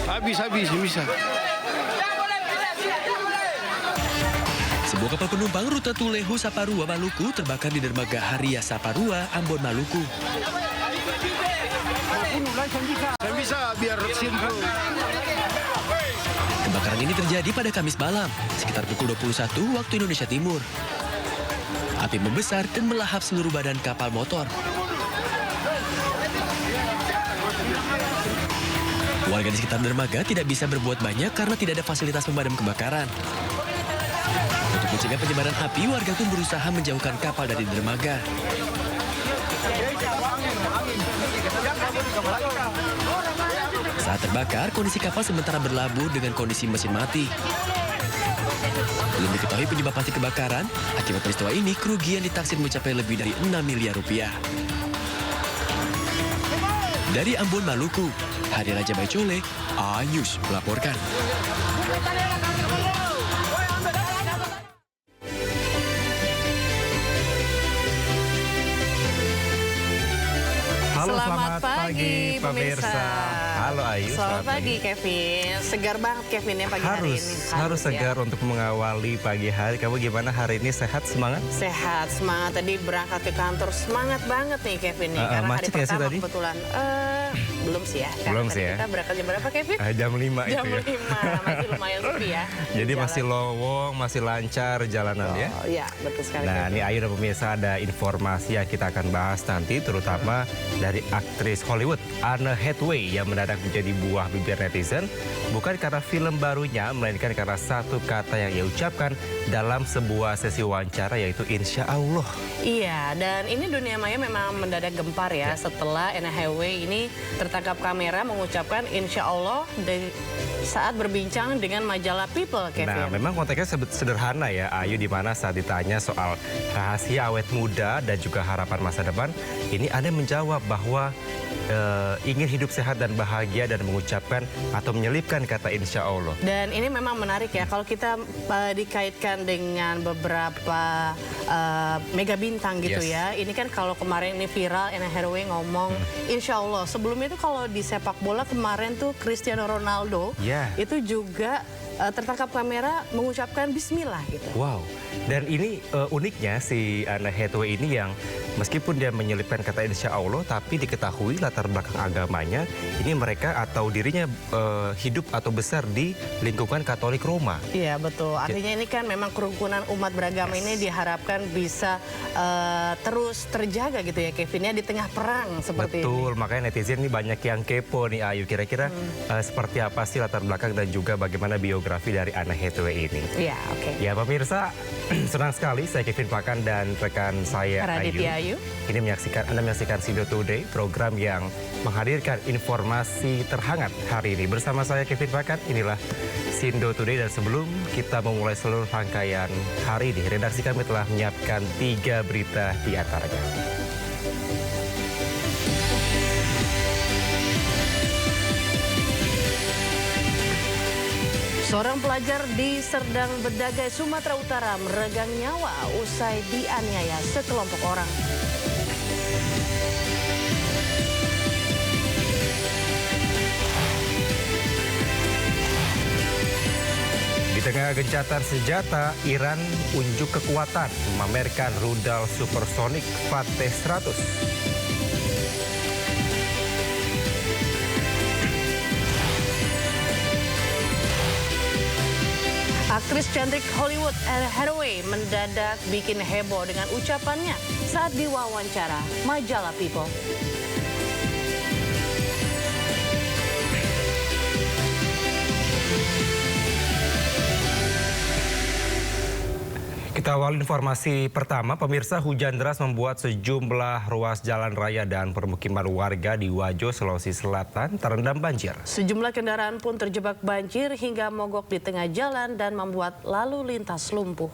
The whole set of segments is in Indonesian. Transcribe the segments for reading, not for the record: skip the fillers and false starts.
Habis, bisa. Sebuah kapal penumpang rute Tulehu Saparua Maluku terbakar di dermaga Haria Saparua, Ambon, Maluku. Saya bisa biar simpel. Kebakaran ini terjadi pada Kamis malam, sekitar pukul 21 waktu Indonesia Timur. Api membesar dan melahap seluruh badan kapal motor. Warga di sekitar dermaga tidak bisa berbuat banyak karena tidak ada fasilitas pemadam kebakaran. Untuk mencegah penyebaran api, warga pun berusaha menjauhkan kapal dari dermaga. Saat terbakar, kondisi kapal sementara berlabuh dengan kondisi mesin mati. Belum diketahui penyebab pasti kebakaran. Akibat peristiwa ini, kerugian ditaksir mencapai lebih dari 6 miliar rupiah. Dari Ambon, Maluku, Hari Raja Baicole, A-News melaporkan. Halo, selamat pagi pemirsa. Halo Ayu. Selamat pagi Kevin. Segar banget Kevin ya pagi hari ini. Harus segar ya. untuk mengawali pagi hari. Kamu gimana hari ini? Sehat, semangat? Sehat, semangat. Tadi berangkat ke kantor semangat banget nih Kevin nih. Karena hari macet ya sih pertama tadi? kebetulan. Belum sih ya. Belum Tadi sih ya. Kita berangkat jam berapa Kevin? Jam 5 Jam itu ya. 5. Masih lumayan sepi ya. Jadi Jalan. masih lowong, masih lancar jalanan ya. Oh iya, betul sekali Nah, Kevin. ini Ayu dan pemirsa ada informasi yang kita akan bahas nanti, terutama dari aktris Hollywood Anne Hathaway yang mendadak menjadi buah bibir netizen, bukan karena film barunya, melainkan karena satu kata yang ia ucapkan dalam sebuah sesi wawancara, yaitu Insya Allah. Iya, dan ini dunia maya memang mendadak gempar ya setelah Anne Hathaway ini tertangkap kamera mengucapkan Insya Allah saat berbincang dengan majalah People, Kevin. Nah, memang konteksnya sederhana ya, Ayu, di mana saat ditanya soal rahasia awet muda dan juga harapan masa depan, ini Anne menjawab bahwa ingin hidup sehat dan bahagia dan mengucapkan atau menyelipkan kata Insya Allah. Dan ini memang menarik ya, kalau kita dikaitkan dengan beberapa mega bintang gitu Yes. ya. Ini kan kalau kemarin ini viral, Anne Hathaway ngomong Insya Allah. Sebelumnya itu kalau di sepak bola kemarin tuh Cristiano Ronaldo Ya. itu juga tertangkap kamera mengucapkan Bismillah gitu. Wow, dan ini uniknya si Anne Hathaway ini yang meskipun dia menyelipkan kata Insya Allah, tapi diketahui latar belakang agamanya, ini mereka atau dirinya hidup atau besar di lingkungan Katolik Roma. Iya betul, artinya ini kan memang kerukunan umat beragama ini diharapkan bisa terus terjaga gitu ya Kevin ya di tengah perang seperti ini. Betul, makanya netizen ini banyak yang kepo nih Ayu, kira-kira seperti apa sih latar belakang dan juga bagaimana biografi dari Anne Hathaway ini. Iya, oke. Ya pemirsa, senang sekali saya Kevin Pakan dan rekan saya Raditya Ayu. Ini Anda menyaksikan Sindo Today, program yang menghadirkan informasi terhangat hari ini. Bersama saya Kevin Pakan, inilah Sindo Today, dan sebelum kita memulai seluruh rangkaian hari ini, redaksi kami telah menyiapkan 3 berita di antaranya. Seorang pelajar di Serdang Bedagai, Sumatera Utara meregang nyawa usai dianiaya sekelompok orang. Di tengah gencatan senjata, Iran unjuk kekuatan memamerkan rudal supersonik Fateh 100. Aktris cantik Hollywood Anne Hathaway mendadak bikin heboh dengan ucapannya saat diwawancara majalah People. Kita awal informasi pertama, pemirsa, hujan deras membuat sejumlah ruas jalan raya dan permukiman warga di Wajo, Sulawesi Selatan terendam banjir. Sejumlah kendaraan pun terjebak banjir hingga mogok di tengah jalan dan membuat lalu lintas lumpuh.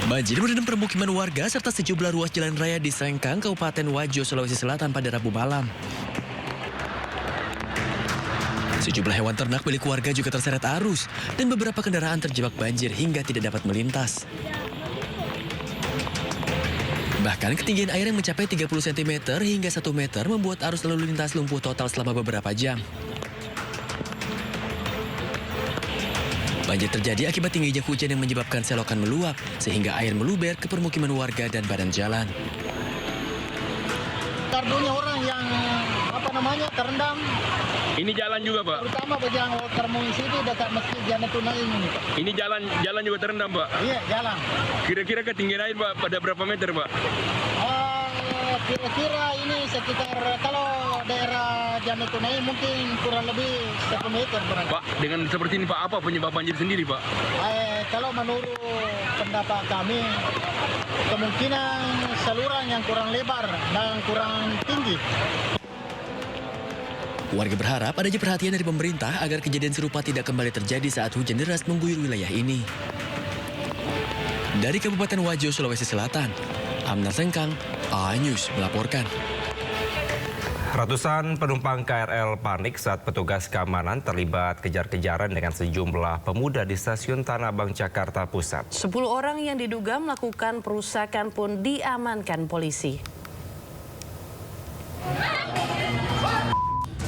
Banjir merendam permukiman warga serta sejumlah ruas jalan raya di Sengkang, Kabupaten Wajo, Sulawesi Selatan pada Rabu malam. Sejumlah hewan ternak milik warga juga terseret arus dan beberapa kendaraan terjebak banjir hingga tidak dapat melintas. Bahkan ketinggian air yang mencapai 30 cm hingga 1 meter membuat arus lalu lintas lumpuh total selama beberapa jam. Banjir terjadi akibat tingginya hujan yang menyebabkan selokan meluap, sehingga air meluber ke permukiman warga dan badan jalan. Kardunya orang yang terendam, Ini jalan juga, Pak. terutama bagi yang Walter Moon City dekat Masjid Jannatul Naim ini, Pak. Ini jalan juga terendam, Pak. Iya, jalan. Kira-kira ketinggian air, Pak, pada berapa meter, Pak? Kira-kira ini sekitar kalau daerah Jannatul Naim mungkin kurang lebih 1 meter. Pak, dengan seperti ini, Pak, apa penyebab banjir sendiri, Pak? Kalau menurut pendapat kami, kemungkinan saluran yang kurang lebar dan kurang tinggi. Warga berharap adanya perhatian dari pemerintah agar kejadian serupa tidak kembali terjadi saat hujan deras mengguyur wilayah ini. Dari Kabupaten Wajo, Sulawesi Selatan, Amnar Sengkang, A-News melaporkan. Ratusan penumpang KRL panik saat petugas keamanan terlibat kejar-kejaran dengan sejumlah pemuda di stasiun Tanah Abang, Jakarta Pusat. 10 orang yang diduga melakukan perusakan pun diamankan polisi.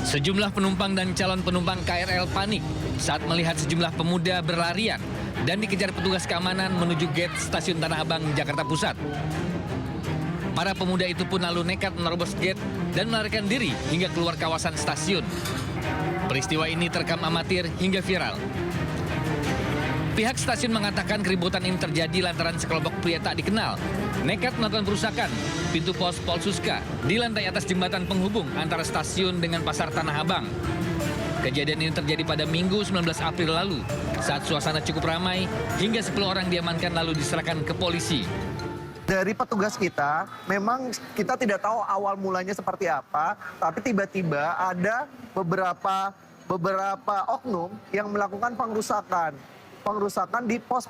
Sejumlah penumpang dan calon penumpang KRL panik saat melihat sejumlah pemuda berlarian dan dikejar petugas keamanan menuju gate stasiun Tanah Abang, Jakarta Pusat. Para pemuda itu pun lalu nekat menerobos gate dan melarikan diri hingga keluar kawasan stasiun. Peristiwa ini terekam amatir hingga viral. Pihak stasiun mengatakan keributan ini terjadi lantaran sekelompok pria tak dikenal nekat melakukan perusakan pintu pos Polsuska di lantai atas jembatan penghubung antara stasiun dengan pasar Tanah Abang. Kejadian ini terjadi pada Minggu 19 April lalu saat suasana cukup ramai hingga 10 orang diamankan lalu diserahkan ke polisi. Dari petugas kita, memang kita tidak tahu awal mulanya seperti apa, tapi tiba-tiba ada beberapa oknum yang melakukan pengerusakan di pos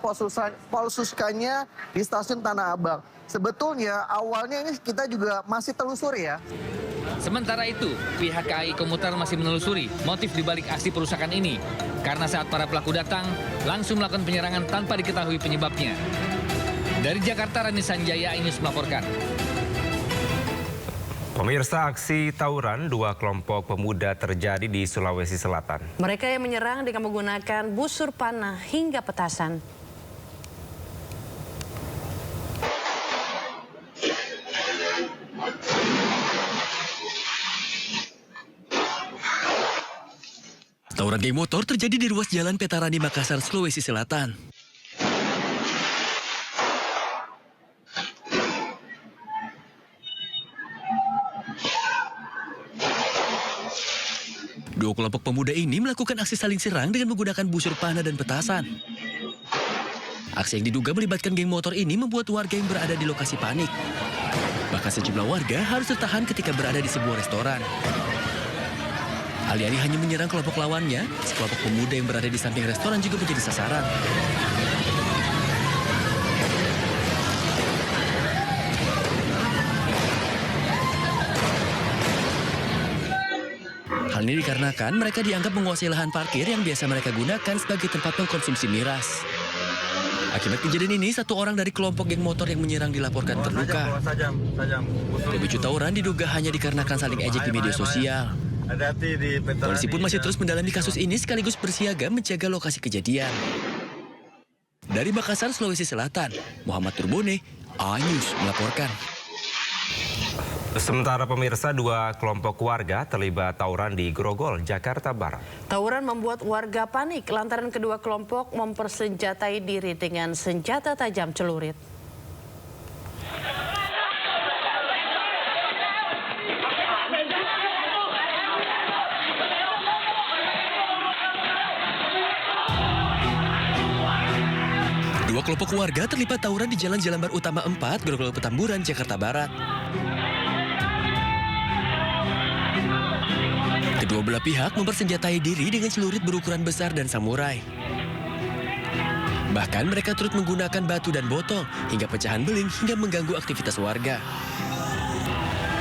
Polsuskanya di stasiun Tanah Abang. Sebetulnya awalnya ini kita juga masih telusuri ya. Sementara itu, pihak KAI Komuter masih menelusuri motif dibalik aksi perusakan ini. Karena saat para pelaku datang, langsung melakukan penyerangan tanpa diketahui penyebabnya. Dari Jakarta, Rani Sanjaya, A-News melaporkan. Pemirsa, aksi tawuran dua kelompok pemuda terjadi di Sulawesi Selatan. Mereka yang menyerang dengan menggunakan busur panah hingga petasan. Tawuran geng motor terjadi di ruas Jalan Petarani, Makassar, Sulawesi Selatan. Dua kelompok pemuda ini melakukan aksi saling serang dengan menggunakan busur panah dan petasan. Aksi yang diduga melibatkan geng motor ini membuat warga yang berada di lokasi panik. Bahkan sejumlah warga harus tertahan ketika berada di sebuah restoran. Alih-alih hanya menyerang kelompok lawannya, sekelompok pemuda yang berada di samping restoran juga menjadi sasaran. Hal ini dikarenakan mereka dianggap menguasai lahan parkir yang biasa mereka gunakan sebagai tempat mengkonsumsi miras. Akibat kejadian ini, satu orang dari kelompok geng motor yang menyerang dilaporkan terluka. Pemicu tawuran diduga hanya dikarenakan saling ejek di media sosial. Polisi pun masih terus mendalami kasus ini sekaligus bersiaga menjaga lokasi kejadian. Dari Makassar, Sulawesi Selatan, Muhammad Turbone, A-News melaporkan. Sementara pemirsa, dua kelompok warga terlibat tawuran di Grogol, Jakarta Barat. Tawuran membuat warga panik lantaran kedua kelompok mempersenjatai diri dengan senjata tajam celurit. Dua kelompok warga terlibat tawuran di Jalan Jalambar Utama 4, Grogol Petamburan, Jakarta Barat. Kedua belah pihak mempersenjatai diri dengan celurit berukuran besar dan samurai. Bahkan mereka turut menggunakan batu dan botol hingga pecahan beling hingga mengganggu aktivitas warga.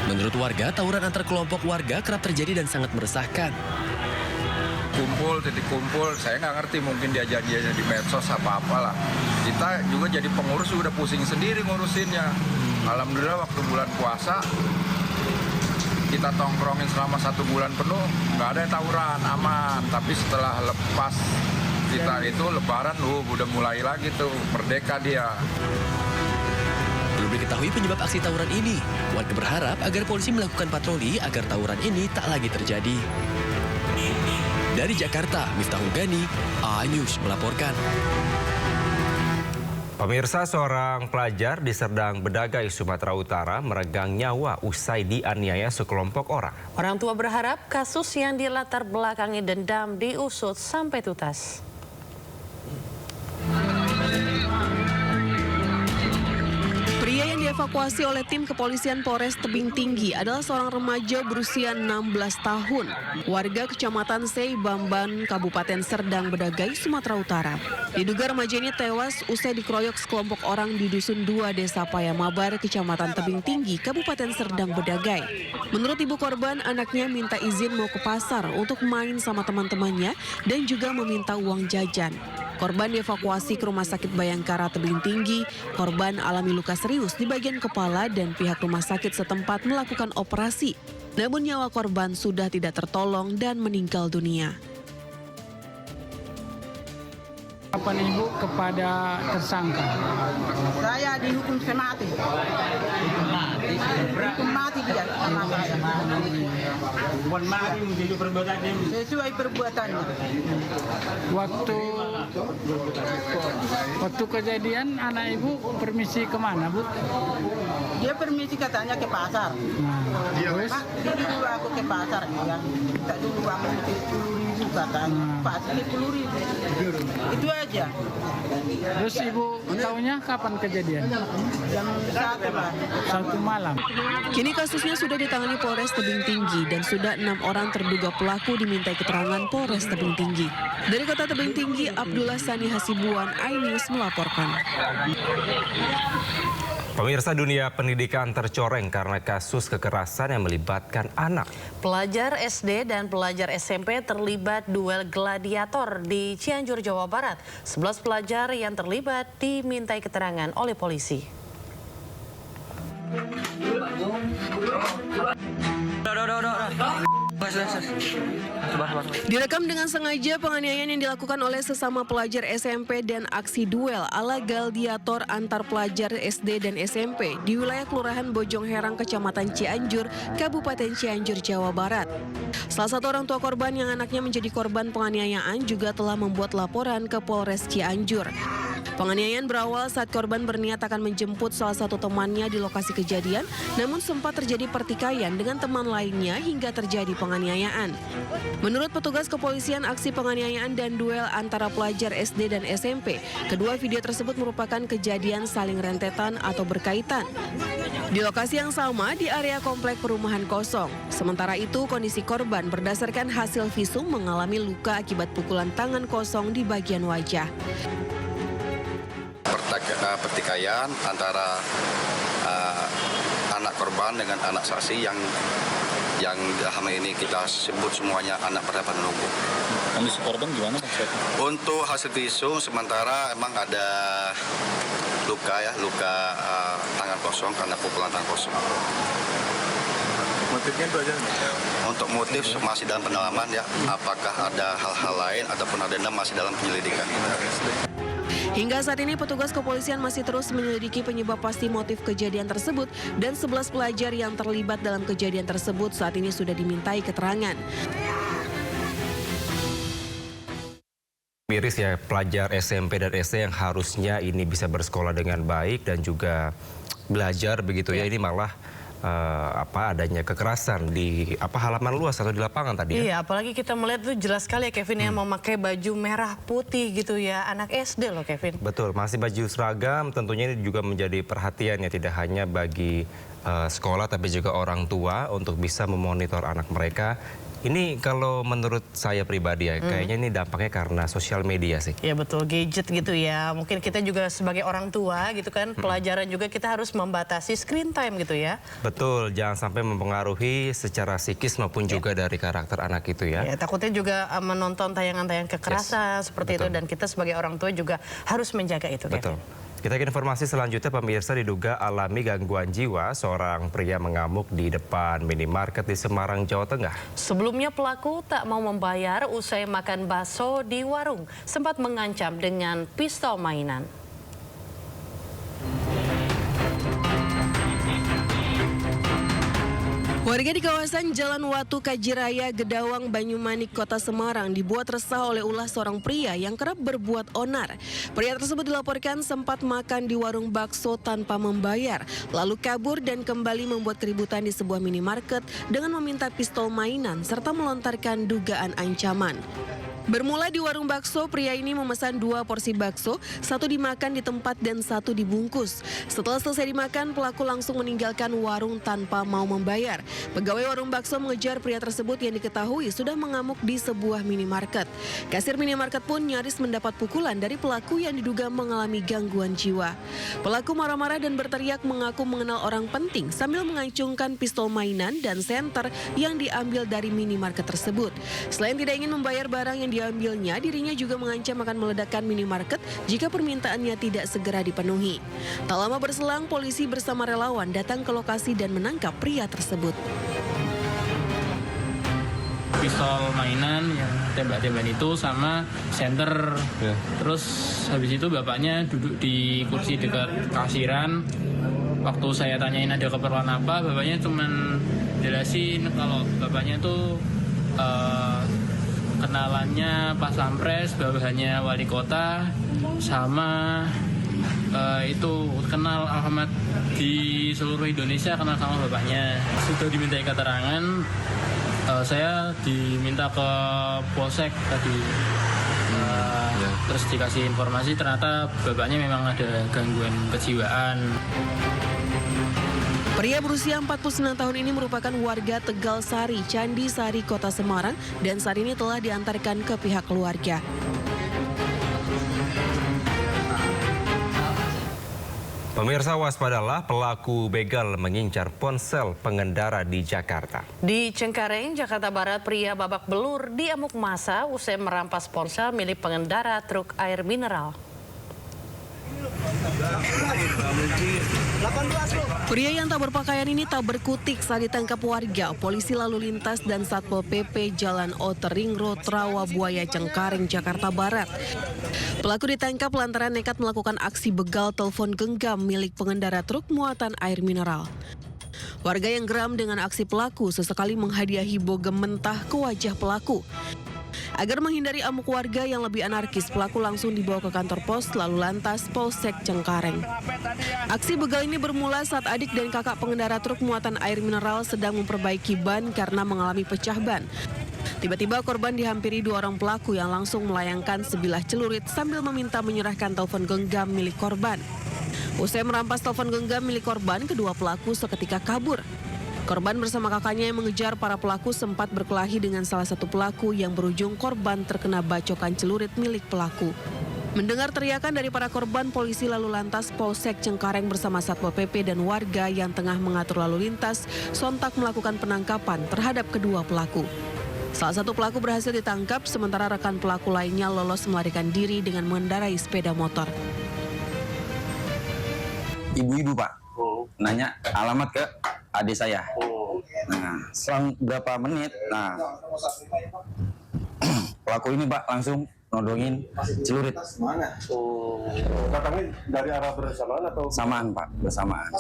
Menurut warga, tawuran antar kelompok warga kerap terjadi dan sangat meresahkan. Titik kumpul, saya nggak ngerti, mungkin dia di medsos apa-apalah. Kita juga jadi pengurus udah pusing sendiri ngurusinnya. Alhamdulillah waktu bulan puasa kita tongkrongin selama 1 bulan penuh, nggak ada tawuran, aman. Tapi setelah lepas kita itu lebaran, udah mulai lagi tuh, merdeka dia. Belum diketahui penyebab aksi tawuran ini. Warga berharap agar polisi melakukan patroli agar tawuran ini tak lagi terjadi. Dari Jakarta, Miftahul Gani, A-News melaporkan. Pemirsa, seorang pelajar di Serdang Bedagai, Sumatera Utara meregang nyawa usai dianiaya sekelompok orang. Orang tua berharap kasus yang dilatar belakangi dendam diusut sampai tuntas. Pria yang dievakuasi oleh tim kepolisian Polres Tebing Tinggi adalah seorang remaja berusia 16 tahun, warga Kecamatan Sei Bamban, Kabupaten Serdang Bedagai, Sumatera Utara. Diduga remaja ini tewas usai dikeroyok sekelompok orang di Dusun 2 Desa Payamabar, Kecamatan Tebing Tinggi, Kabupaten Serdang Bedagai. Menurut ibu korban, anaknya minta izin mau ke pasar untuk main sama teman-temannya dan juga meminta uang jajan. Korban dievakuasi ke Rumah Sakit Bayangkara Tebing Tinggi. Korban alami luka serius di bagian kepala dan pihak rumah sakit setempat melakukan operasi. Namun nyawa korban sudah tidak tertolong dan meninggal dunia. Apa ibu kepada tersangka? Saya dihukum semati. Hukum mati dia sama saya. Bukan mati menjadi perbuatannya. Sesuai perbuatannya. Waktu kejadian anak ibu permisi kemana, Bu? Dia permisi katanya ke pasar. Terus? Pak, jadi dulu aku ke pasar. Yang minta dulu uang 10.000 katanya. Pak, sini 10.000. Itu aja. Terus ibu tahunya kapan kejadian? Jam 1 Pak. 1 malam. Kini kasusnya sudah ditangani Polres Tebing Tinggi dan sudah 6 orang terduga pelaku dimintai keterangan Polres Tebing Tinggi. Dari Kota Tebing Tinggi, Abdullah Sani Hasibuan, iNews melaporkan. Pemirsa, dunia pendidikan tercoreng karena kasus kekerasan yang melibatkan anak. Pelajar SD dan pelajar SMP terlibat duel gladiator di Cianjur, Jawa Barat. 11 pelajar yang terlibat dimintai keterangan oleh polisi. Direkam dengan sengaja penganiayaan yang dilakukan oleh sesama pelajar SMP dan aksi duel ala gladiator antar pelajar SD dan SMP di wilayah Kelurahan Bojong Herang, Kecamatan Cianjur, Kabupaten Cianjur, Jawa Barat. Salah satu orang tua korban yang anaknya menjadi korban penganiayaan juga telah membuat laporan ke Polres Cianjur. Penganiayaan berawal saat korban berniat akan menjemput salah satu temannya di lokasi kejadian, namun sempat terjadi pertikaian dengan teman lainnya hingga terjadi penganiayaan. Menurut petugas kepolisian, aksi penganiayaan dan duel antara pelajar SD dan SMP, kedua video tersebut merupakan kejadian saling rentetan atau berkaitan. Di lokasi yang sama, di area komplek perumahan kosong. Sementara itu, kondisi korban berdasarkan hasil visum mengalami luka akibat pukulan tangan kosong di bagian wajah. Pertikaian antara anak korban dengan anak saksi yang selama ini kita sebut semuanya anak berhadapan hukum. Kondisi korban gimana maksudnya? Untuk hasil visum sementara emang ada luka tangan kosong karena pukulan tangan kosong. Motifnya itu aja? Untuk motif masih dalam pendalaman ya. Apakah ada hal-hal lain ataupun ada dendam masih dalam penyelidikan. Hingga saat ini petugas kepolisian masih terus menyelidiki penyebab pasti motif kejadian tersebut dan 11 pelajar yang terlibat dalam kejadian tersebut saat ini sudah dimintai keterangan. Miris ya, pelajar SMP dan SD yang harusnya ini bisa bersekolah dengan baik dan juga belajar begitu ya, ini malah adanya kekerasan di halaman luas atau di lapangan tadi ya. Iya, apalagi kita melihat itu jelas sekali ya Kevin yang memakai baju merah putih gitu ya, anak SD loh Kevin. Betul, masih baju seragam tentunya ini juga menjadi perhatian ya, tidak hanya bagi sekolah tapi juga orang tua untuk bisa memonitor anak mereka. Ini kalau menurut saya pribadi ya, kayaknya ini dampaknya karena sosial media sih. Ya betul, gadget gitu ya. Mungkin kita juga sebagai orang tua gitu kan, pelajaran juga kita harus membatasi screen time gitu ya. Betul, jangan sampai mempengaruhi secara psikis maupun juga dari karakter anak itu ya. Ya, takutnya juga menonton tayangan-tayangan kekerasan seperti itu, dan kita sebagai orang tua juga harus menjaga itu. Betul. Kevin. Kita ke informasi selanjutnya, pemirsa. Diduga alami gangguan jiwa, seorang pria mengamuk di depan minimarket di Semarang, Jawa Tengah. Sebelumnya pelaku tak mau membayar usai makan bakso di warung, sempat mengancam dengan pistol mainan. Warga di kawasan Jalan Watu Kajiraya, Gedawang, Banyumanik, Kota Semarang dibuat resah oleh ulah seorang pria yang kerap berbuat onar. Pria tersebut dilaporkan sempat makan di warung bakso tanpa membayar, lalu kabur dan kembali membuat keributan di sebuah minimarket dengan meminta pistol mainan serta melontarkan dugaan ancaman. Bermula di warung bakso, pria ini memesan 2 porsi bakso, 1 dimakan di tempat dan 1 dibungkus. Setelah selesai dimakan, pelaku langsung meninggalkan warung tanpa mau membayar. Pegawai warung bakso mengejar pria tersebut yang diketahui sudah mengamuk di sebuah minimarket. Kasir minimarket pun nyaris mendapat pukulan dari pelaku yang diduga mengalami gangguan jiwa. Pelaku marah-marah dan berteriak mengaku mengenal orang penting sambil mengacungkan pistol mainan dan senter yang diambil dari minimarket tersebut. Selain tidak ingin membayar barang yang diambilnya, dirinya juga mengancam akan meledakkan minimarket jika permintaannya tidak segera dipenuhi. Tak lama berselang, polisi bersama relawan datang ke lokasi dan menangkap pria tersebut. Pistol mainan yang tembak-tembakan itu sama senter. Terus habis itu bapaknya duduk di kursi dekat kasiran. Waktu saya tanyain ada keperluan apa, bapaknya cuman jelasin kalau bapaknya tuh kenalannya Pas Pampres, bawahannya wali kota, sama itu kenal Ahmad di seluruh Indonesia, kenal sama bapaknya. Sudah dimintai keterangan, saya diminta ke Polsek tadi, terus dikasih informasi ternyata bapaknya memang ada gangguan kejiwaan. Pria berusia 49 tahun ini merupakan warga Tegal Sari, Candi Sari, Kota Semarang, dan saat ini telah diantarkan ke pihak keluarga. Pemirsa, waspadalah, pelaku begal mengincar ponsel pengendara di Jakarta. Di Cengkareng, Jakarta Barat, pria babak belur diamuk massa usai merampas ponsel milik pengendara truk air mineral. Pria yang tak berpakaian ini tak berkutik saat ditangkap warga. Polisi lalu lintas dan Satpol PP Jalan Outer Ring Road Rawabuaya Cengkareng, Jakarta Barat. Pelaku ditangkap lantaran nekat melakukan aksi begal telepon genggam milik pengendara truk muatan air mineral. Warga yang geram dengan aksi pelaku sesekali menghadiahi bogem mentah ke wajah pelaku. Agar menghindari amuk warga yang lebih anarkis, pelaku langsung dibawa ke kantor pos lalu lantas Polsek Cengkareng. Aksi begal ini bermula saat adik dan kakak pengendara truk muatan air mineral sedang memperbaiki ban karena mengalami pecah ban. Tiba-tiba korban dihampiri 2 orang pelaku yang langsung melayangkan sebilah celurit sambil meminta menyerahkan telepon genggam milik korban. Usai merampas telepon genggam milik korban, kedua pelaku seketika kabur. Korban bersama kakaknya yang mengejar para pelaku sempat berkelahi dengan salah satu pelaku yang berujung korban terkena bacokan celurit milik pelaku. Mendengar teriakan dari para korban, polisi lalu lantas Polsek Cengkareng bersama Satpol PP dan warga yang tengah mengatur lalu lintas sontak melakukan penangkapan terhadap kedua pelaku. Salah satu pelaku berhasil ditangkap, sementara rekan pelaku lainnya lolos melarikan diri dengan mengendarai sepeda motor. Ibu-ibu, Pak, nanya alamat ke adik saya. Nah, selang berapa menit, pelaku ini, Pak, langsung nodongin celurit. Datangnya dari arah bersamaan atau? Samaan, Pak, bersamaan.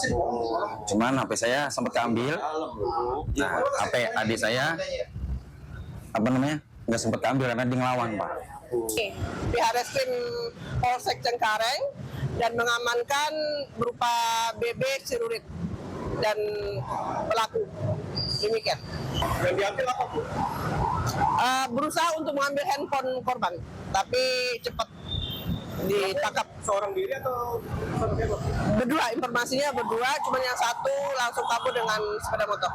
Cuman HP saya sempat keambil. Nah, HP adik saya, nggak sempat keambil karena dia ngelawan, Pak. Di Reskrim Polsek Cengkareng dan mengamankan berupa BB, celurit dan pelaku. Demikian. Yang diambil apa, Bu? Berusaha untuk mengambil handphone korban, tapi cepat ditangkap. Seorang diri atau sama siapa? Berdua, informasinya berdua, cuma yang satu langsung kabur dengan sepeda motor.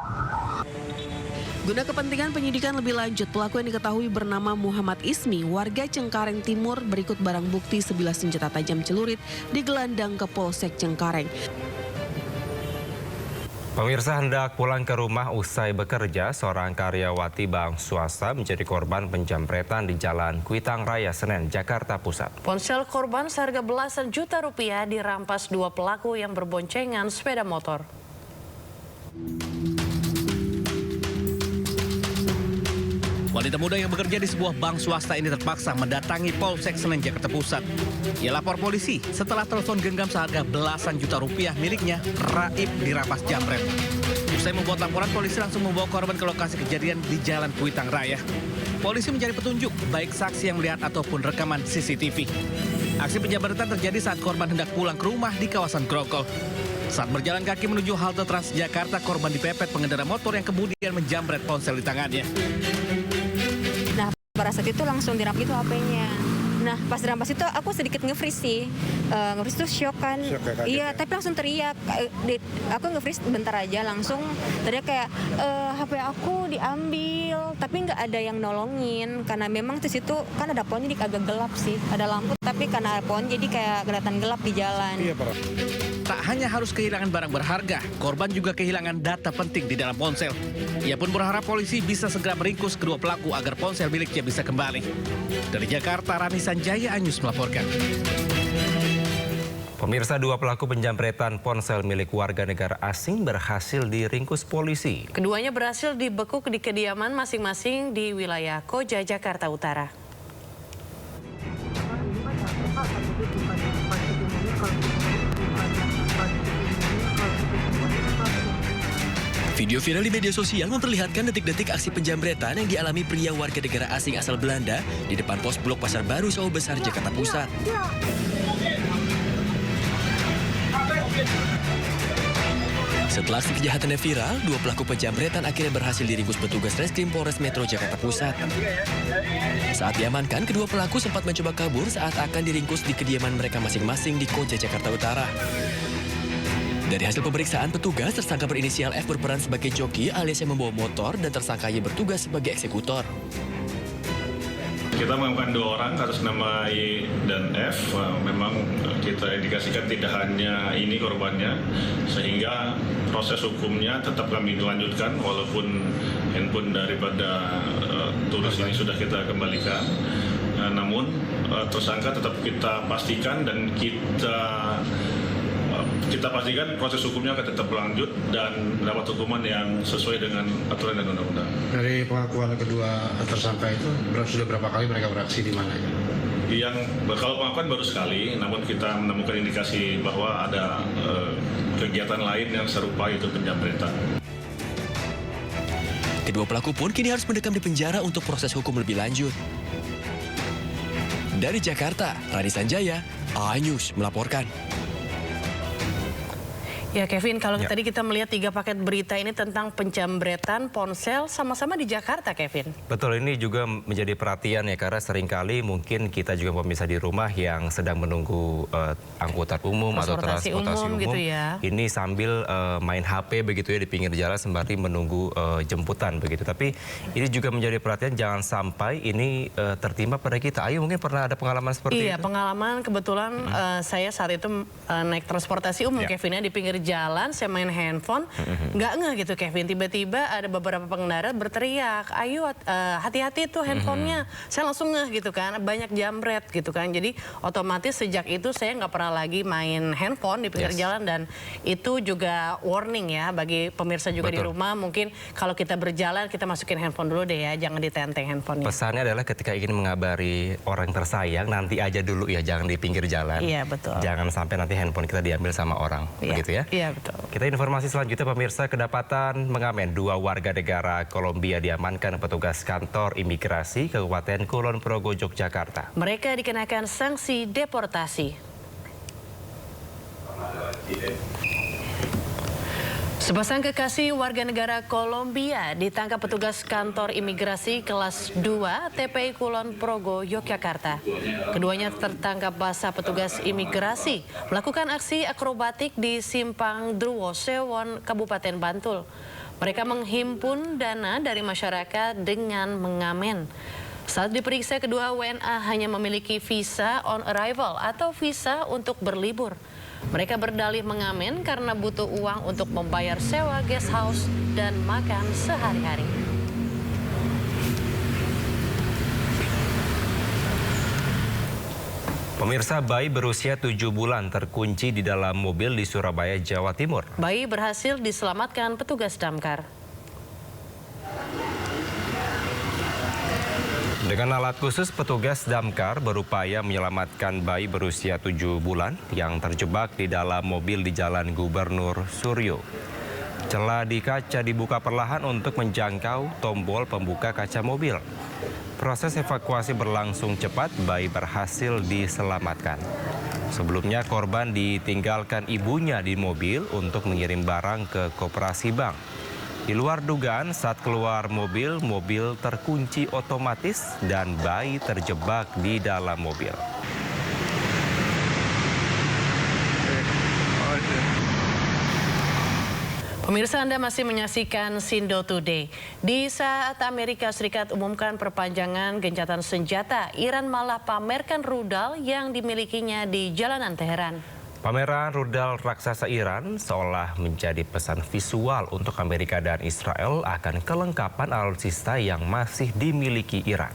Guna kepentingan penyidikan lebih lanjut, pelaku yang diketahui bernama Muhammad Ismi, warga Cengkareng Timur, berikut barang bukti sebilah senjata tajam celurit digelandang ke Polsek Cengkareng. Pemirsa, hendak pulang ke rumah usai bekerja, seorang karyawati bank swasta menjadi korban penjamretan di Jalan Kuitang Raya, Senen, Jakarta Pusat. Ponsel korban seharga belasan juta rupiah dirampas dua pelaku yang berboncengan sepeda motor. Wanita muda yang bekerja di sebuah bank swasta ini terpaksa mendatangi Polsek Senen, Jakarta Pusat. Ia lapor polisi setelah telepon genggam seharga belasan juta rupiah miliknya raib dirampas jambret. Usai membuat laporan, polisi langsung membawa korban ke lokasi kejadian di Jalan Kuitang Raya. Polisi mencari petunjuk, baik saksi yang melihat ataupun rekaman CCTV. Aksi penjambretan terjadi saat korban hendak pulang ke rumah di kawasan Grogol. Saat berjalan kaki menuju halte Transjakarta, korban dipepet pengendara motor yang kemudian menjambret ponsel di tangannya. Nah, pada saat itu langsung dirampas itu HP-nya. Nah, pas dirampas itu aku sedikit nge-freeze sih. Nge-freeze itu shock kan. Iya, tapi langsung teriak. Aku nge-freeze bentar aja, langsung teriak kayak HP aku diambil. Tapi nggak ada yang nolongin. Karena memang di situ kan ada pohon jadi agak gelap sih. Ada lampu, tapi karena ada pohon jadi kayak kelihatan gelap di jalan. Iya, Pak. Tak hanya harus kehilangan barang berharga, korban juga kehilangan data penting di dalam ponsel. Ia pun berharap polisi bisa segera meringkus kedua pelaku agar ponsel miliknya bisa kembali. Dari Jakarta, Rani Sanjaya Anyus melaporkan. Pemirsa, dua pelaku penjambretan ponsel milik warga negara asing berhasil diringkus polisi. Keduanya berhasil dibekuk di kediaman masing-masing di wilayah Koja, Jakarta Utara. Video viral di media sosial memperlihatkan detik-detik aksi penjambretan yang dialami pria warga negara asing asal Belanda di depan pos blok Pasar Baru Sawah Besar, Jakarta Pusat. Setelah aksi kejahatannya viral, dua pelaku penjambretan akhirnya berhasil diringkus petugas Reskrim Polres Metro Jakarta Pusat. Saat diamankan, kedua pelaku sempat mencoba kabur saat akan diringkus di kediaman mereka masing-masing di Koja, Jakarta Utara. Dari hasil pemeriksaan petugas, tersangka berinisial F berperan sebagai joki alias yang membawa motor dan tersangka Y bertugas sebagai eksekutor. Kita mengamankan dua orang atas nama Y dan F. Memang kita indikasikan tidak hanya ini korbannya, sehingga proses hukumnya tetap kami lanjutkan walaupun handphone daripada tulis ini sudah kita kembalikan. Namun tersangka tetap kita pastikan dan kita pastikan proses hukumnya akan tetap berlanjut dan mendapat hukuman yang sesuai dengan aturan dan undang-undang. Dari pengakuan kedua tersangka itu sudah berapa kali mereka beraksi di mana ya? Kalau pengakuan baru sekali, namun kita menemukan indikasi bahwa ada kegiatan lain yang serupa, yaitu penjambretan. Kedua pelaku pun kini harus mendekam di penjara untuk proses hukum lebih lanjut. Dari Jakarta, Rani Sanjaya, Anyus melaporkan. Ya Kevin, kalau tadi kita melihat 3 paket berita ini tentang penjambretan ponsel sama-sama di Jakarta, Kevin. Betul, ini juga menjadi perhatian ya, karena seringkali mungkin kita juga pemirsa di rumah yang sedang menunggu angkutan umum atau transportasi umum gitu ya. Ini sambil main HP begitu ya di pinggir jalan sembari menunggu jemputan begitu. Tapi ini juga menjadi perhatian, jangan sampai ini tertimpa pada kita. Ayu mungkin pernah ada pengalaman seperti itu? Iya, pengalaman kebetulan saya saat itu naik transportasi umum, Kevin, ya, di pinggir jalan, saya main handphone, nggak ngeh gitu Kevin, tiba-tiba ada beberapa pengendara berteriak, ayo hati-hati tuh handphonenya, saya langsung ngeh gitu kan, banyak jambret gitu kan, jadi otomatis sejak itu saya nggak pernah lagi main handphone di pinggir jalan, dan itu juga warning ya bagi pemirsa juga di rumah, mungkin kalau kita berjalan kita masukin handphone dulu deh ya, jangan ditenteng handphonenya. Pesannya adalah ketika ingin mengabari orang tersayang, nanti aja dulu ya, jangan di pinggir jalan. Iya, betul. Jangan sampai nanti handphone kita diambil sama orang, begitu ya. Iya, betul. Kita informasi selanjutnya, pemirsa, kedapatan mengamen 2 warga negara Kolombia diamankan petugas kantor imigrasi Kabupaten Kulon Progo, Yogyakarta. Mereka dikenakan sanksi deportasi. Sepasang kekasih warga negara Kolombia ditangkap petugas kantor imigrasi kelas 2 TPI Kulon Progo, Yogyakarta. Keduanya tertangkap basah petugas imigrasi melakukan aksi akrobatik di Simpang Druwo Sewon, Kabupaten Bantul. Mereka menghimpun dana dari masyarakat dengan mengamen. Saat diperiksa, kedua WNA hanya memiliki visa on arrival atau visa untuk berlibur. Mereka berdalih mengamen karena butuh uang untuk membayar sewa guest house dan makan sehari-hari. Pemirsa, bayi berusia 7 bulan terkunci di dalam mobil di Surabaya, Jawa Timur. Bayi berhasil diselamatkan petugas damkar. Dengan alat khusus, petugas damkar berupaya menyelamatkan bayi berusia 7 bulan yang terjebak di dalam mobil di Jalan Gubernur Suryo. Celah di kaca dibuka perlahan untuk menjangkau tombol pembuka kaca mobil. Proses evakuasi berlangsung cepat, bayi berhasil diselamatkan. Sebelumnya korban ditinggalkan ibunya di mobil untuk mengirim barang ke koperasi bank. Di luar dugaan, saat keluar mobil, mobil terkunci otomatis dan bayi terjebak di dalam mobil. Pemirsa, Anda masih menyaksikan Sindo Today. Di saat Amerika Serikat umumkan perpanjangan gencatan senjata, Iran malah pamerkan rudal yang dimilikinya di jalanan Teheran. Pameran rudal raksasa Iran seolah menjadi pesan visual untuk Amerika dan Israel akan kelengkapan alutsista yang masih dimiliki Iran.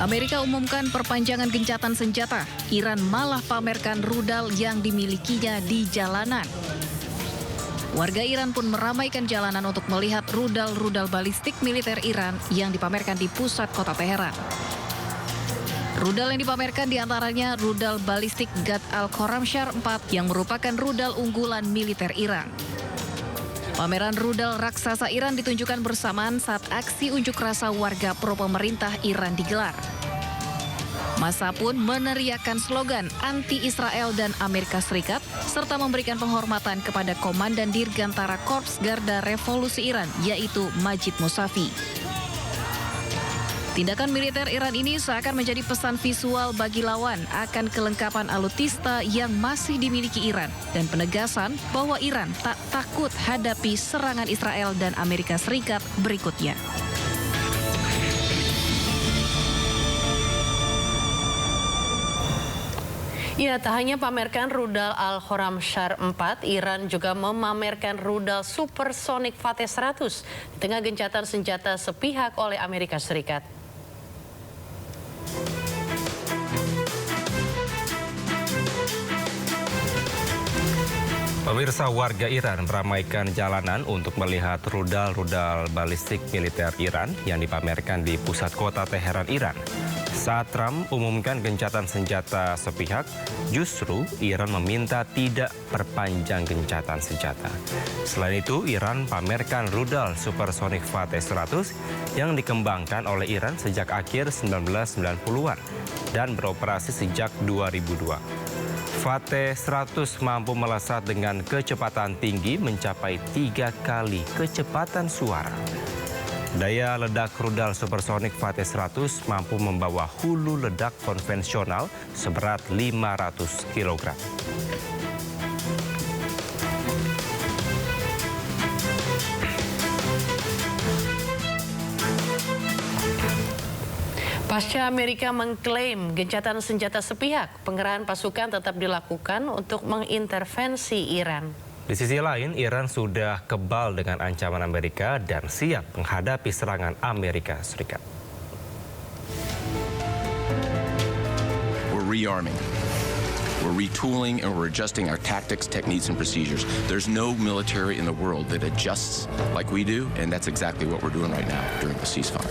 Amerika umumkan perpanjangan gencatan senjata. Iran malah pamerkan rudal yang dimilikinya di jalanan. Warga Iran pun meramaikan jalanan untuk melihat rudal-rudal balistik militer Iran yang dipamerkan di pusat kota Teheran. Rudal yang dipamerkan diantaranya rudal balistik Gad Al-Khorramshahr 4 yang merupakan rudal unggulan militer Iran. Pameran rudal raksasa Iran ditunjukkan bersamaan saat aksi unjuk rasa warga pro-pemerintah Iran digelar. Massa pun meneriakkan slogan anti-Israel dan Amerika Serikat, serta memberikan penghormatan kepada Komandan Dirgantara Korps Garda Revolusi Iran, yaitu Majid Musavi. Tindakan militer Iran ini seakan menjadi pesan visual bagi lawan akan kelengkapan alutsista yang masih dimiliki Iran dan penegasan bahwa Iran tak takut hadapi serangan Israel dan Amerika Serikat berikutnya. Ya, tak hanya pamerkan rudal Al-Khorramshahr 4, Iran juga memamerkan rudal supersonik Fateh 100 di tengah gencatan senjata sepihak oleh Amerika Serikat. Pemirsa, warga Iran meramaikan jalanan untuk melihat rudal-rudal balistik militer Iran yang dipamerkan di pusat kota Teheran, Iran. Saat Trump umumkan gencatan senjata sepihak, justru Iran meminta tidak perpanjang gencatan senjata. Selain itu, Iran pamerkan rudal supersonik Fateh 100 yang dikembangkan oleh Iran sejak akhir 1990-an dan beroperasi sejak 2002. Fateh 100 mampu melesat dengan kecepatan tinggi mencapai 3 kali kecepatan suara. Daya ledak rudal supersonik Fateh 100 mampu membawa hulu ledak konvensional seberat 500 kg. Pasca Amerika mengklaim gencatan senjata sepihak, pengerahan pasukan tetap dilakukan untuk mengintervensi Iran. Di sisi lain, Iran sudah kebal dengan ancaman Amerika dan siap menghadapi serangan Amerika Serikat. We're rearming. We're retooling and we're adjusting our tactics, techniques, and procedures. There's no military in the world that adjusts like we do, and that's exactly what we're doing right now during the ceasefire.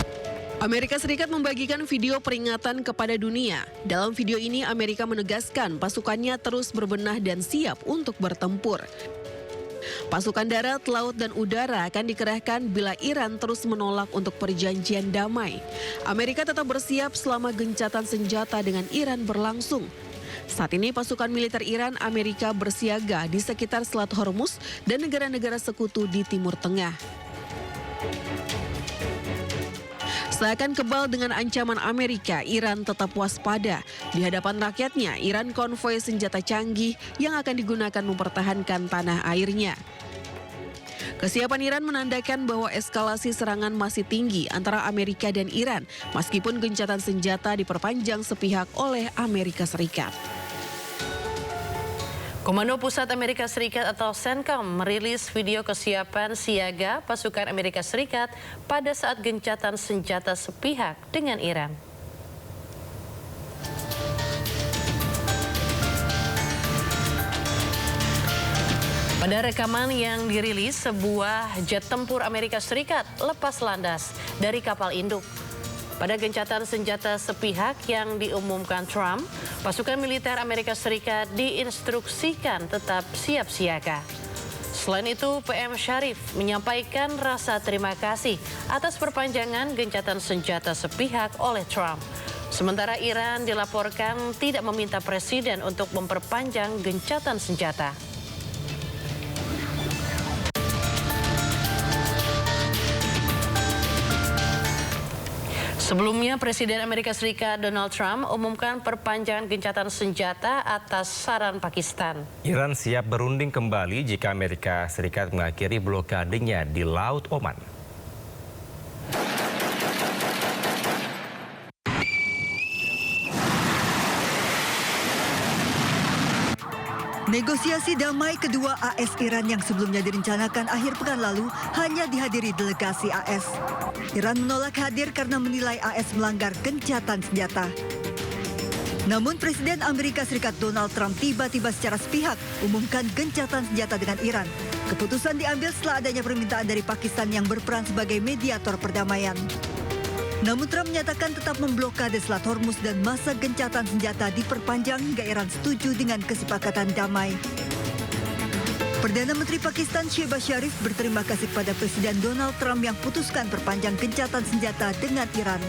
Amerika Serikat membagikan video peringatan kepada dunia. Dalam video ini, Amerika menegaskan pasukannya terus berbenah dan siap untuk bertempur. Pasukan darat, laut, dan udara akan dikerahkan bila Iran terus menolak untuk perjanjian damai. Amerika tetap bersiap selama gencatan senjata dengan Iran berlangsung. Saat ini pasukan militer Iran Amerika bersiaga di sekitar Selat Hormuz dan negara-negara sekutu di Timur Tengah. Seakan kebal dengan ancaman Amerika, Iran tetap waspada. Di hadapan rakyatnya, Iran konvoi senjata canggih yang akan digunakan mempertahankan tanah airnya. Kesiapan Iran menandakan bahwa eskalasi serangan masih tinggi antara Amerika dan Iran, meskipun gencatan senjata diperpanjang sepihak oleh Amerika Serikat. Komando Pusat Amerika Serikat atau CENTCOM merilis video kesiapan siaga pasukan Amerika Serikat pada saat gencatan senjata sepihak dengan Iran. Pada rekaman yang dirilis, sebuah jet tempur Amerika Serikat lepas landas dari kapal induk. Pada gencatan senjata sepihak yang diumumkan Trump, pasukan militer Amerika Serikat diinstruksikan tetap siap siaga. Selain itu, PM Sharif menyampaikan rasa terima kasih atas perpanjangan gencatan senjata sepihak oleh Trump. Sementara Iran dilaporkan tidak meminta presiden untuk memperpanjang gencatan senjata. Sebelumnya, Presiden Amerika Serikat Donald Trump umumkan perpanjangan gencatan senjata atas saran Pakistan. Iran siap berunding kembali jika Amerika Serikat mengakhiri blokadenya di Laut Oman. Negosiasi damai kedua AS-Iran yang sebelumnya direncanakan akhir pekan lalu hanya dihadiri delegasi AS. Iran menolak hadir karena menilai AS melanggar gencatan senjata. Namun Presiden Amerika Serikat Donald Trump tiba-tiba secara sepihak umumkan gencatan senjata dengan Iran. Keputusan diambil setelah adanya permintaan dari Pakistan yang berperan sebagai mediator perdamaian. Namun Trump menyatakan tetap memblokade Selat Hormuz dan masa gencatan senjata diperpanjang hingga Iran setuju dengan kesepakatan damai. Perdana Menteri Pakistan Shehbaz Sharif berterima kasih kepada Presiden Donald Trump yang putuskan perpanjang gencatan senjata dengan Iran.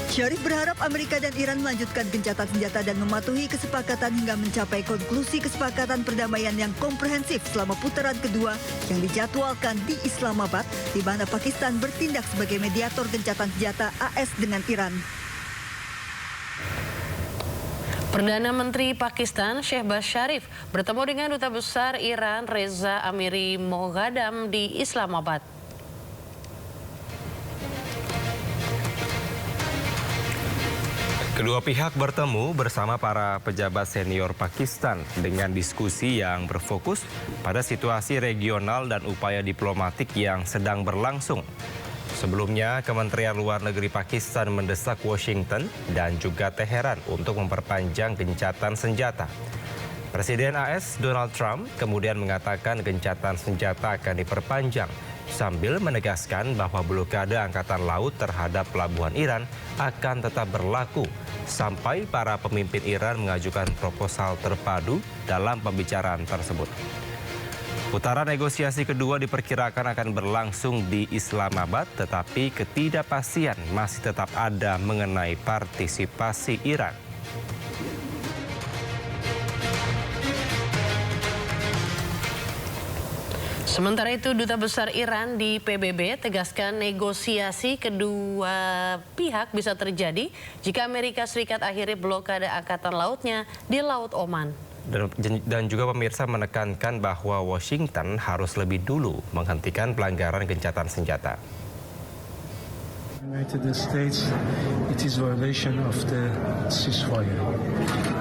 Sharif berharap Amerika dan Iran melanjutkan gencatan senjata dan mematuhi kesepakatan hingga mencapai konklusi kesepakatan perdamaian yang komprehensif selama putaran kedua yang dijadwalkan di Islamabad, di mana Pakistan bertindak sebagai mediator gencatan senjata AS dengan Iran. Perdana Menteri Pakistan Shehbaz Sharif bertemu dengan Duta Besar Iran Reza Amiri Moghadam di Islamabad. Kedua pihak bertemu bersama para pejabat senior Pakistan dengan diskusi yang berfokus pada situasi regional dan upaya diplomatik yang sedang berlangsung. Sebelumnya, Kementerian Luar Negeri Pakistan mendesak Washington dan juga Teheran untuk memperpanjang gencatan senjata. Presiden AS Donald Trump kemudian mengatakan gencatan senjata akan diperpanjang, sambil menegaskan bahwa blokade angkatan laut terhadap pelabuhan Iran akan tetap berlaku sampai para pemimpin Iran mengajukan proposal terpadu dalam pembicaraan tersebut. Putaran negosiasi kedua diperkirakan akan berlangsung di Islamabad, tetapi ketidakpastian masih tetap ada mengenai partisipasi Iran. Sementara itu, Duta Besar Iran di PBB tegaskan negosiasi kedua pihak bisa terjadi jika Amerika Serikat akhiri blokade angkatan lautnya di Laut Oman. Dan juga pemirsa menekankan bahwa Washington harus lebih dulu menghentikan pelanggaran gencatan senjata. United States, it is violation of the ceasefire,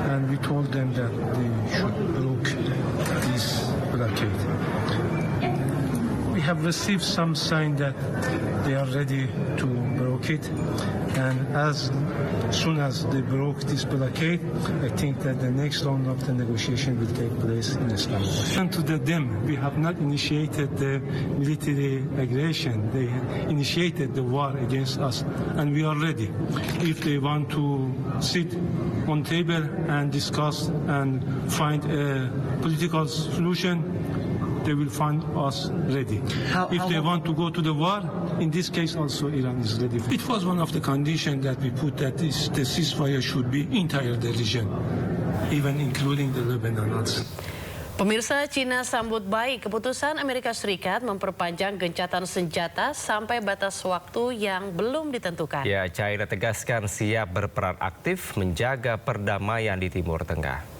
and we told them that they should block this blockade. We have received some sign that they are ready to block it, and as soon as they broke this blockade, I think that the next round of the negotiation will take place in Islamabad. And to them, we have not initiated the military aggression. They initiated the war against us, and we are ready. If they want to sit on table and discuss and find a political solution, they will find us ready. If they want to go to the war, in this case also Iran is ready. It was one of the conditions that we put that the ceasefire should be entire the region, even including the Lebanon also. Pemirsa, China sambut baik keputusan Amerika Serikat memperpanjang gencatan senjata sampai batas waktu yang belum ditentukan. Ya, China tegaskan siap berperan aktif menjaga perdamaian di Timur Tengah.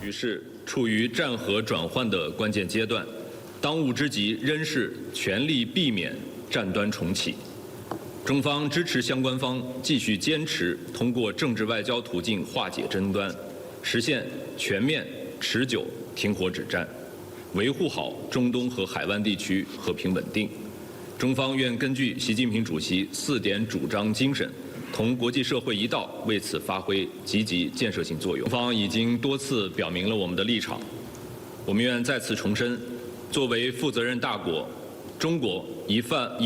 于是处于战和转换的关键阶段，当务之急仍是全力避免战端重启。中方支持相关方继续坚持通过政治外交途径化解争端，实现全面持久停火止战，维护好中东和海湾地区和平稳定。中方愿根据习近平主席4点主张精神，同国际社会一道为此发挥积极建设性作用。中方已经多次表明了我们的立场，我们愿再次重申，作为负责任大国，中国一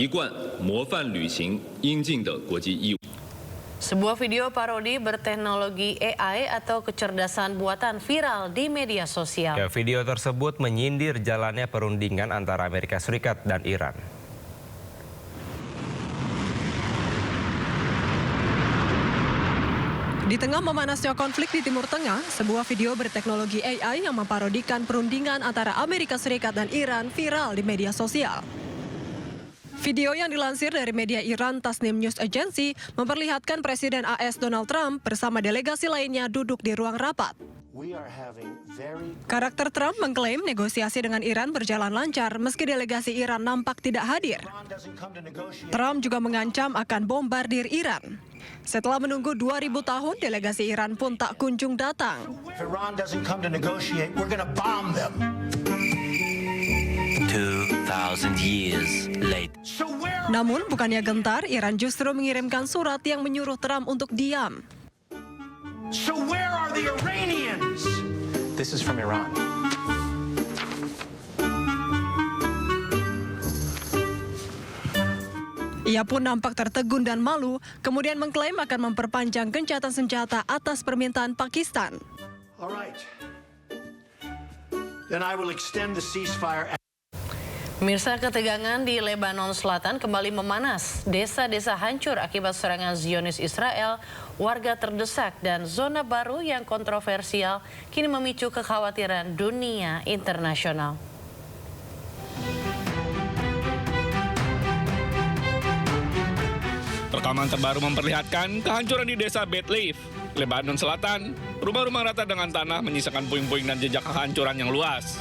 贯模范履行应尽的国际义务。 Sebuah video parodi berteknologi AI atau kecerdasan buatan viral di media sosial. Ya, video tersebut menyindir jalannya perundingan antara Amerika Serikat dan Iran. Di tengah memanasnya konflik di Timur Tengah, sebuah video berteknologi AI yang memparodikan perundingan antara Amerika Serikat dan Iran viral di media sosial. Video yang dilansir dari media Iran Tasnim News Agency memperlihatkan Presiden AS Donald Trump bersama delegasi lainnya duduk di ruang rapat. Karakter Trump mengklaim negosiasi dengan Iran berjalan lancar meski delegasi Iran nampak tidak hadir. Trump juga mengancam akan bombardir Iran. Setelah menunggu 2000 tahun, delegasi Iran pun tak kunjung datang. 2,000 years later. Namun bukannya gentar, Iran justru mengirimkan surat yang menyuruh Trump untuk diam. So where are the Iranians? This is from Iran. Ia pun nampak tertegun dan malu, kemudian mengklaim akan memperpanjang gencatan senjata atas permintaan Pakistan. All right. Then I will extend the ceasefire. Pemirsa, ketegangan di Lebanon Selatan kembali memanas. Desa-desa hancur akibat serangan Zionis Israel, warga terdesak, dan zona baru yang kontroversial kini memicu kekhawatiran dunia internasional. Rekaman terbaru memperlihatkan kehancuran di desa Beit Leaf, Lebanon Selatan. Rumah-rumah rata dengan tanah menyisakan puing-puing dan jejak kehancuran yang luas.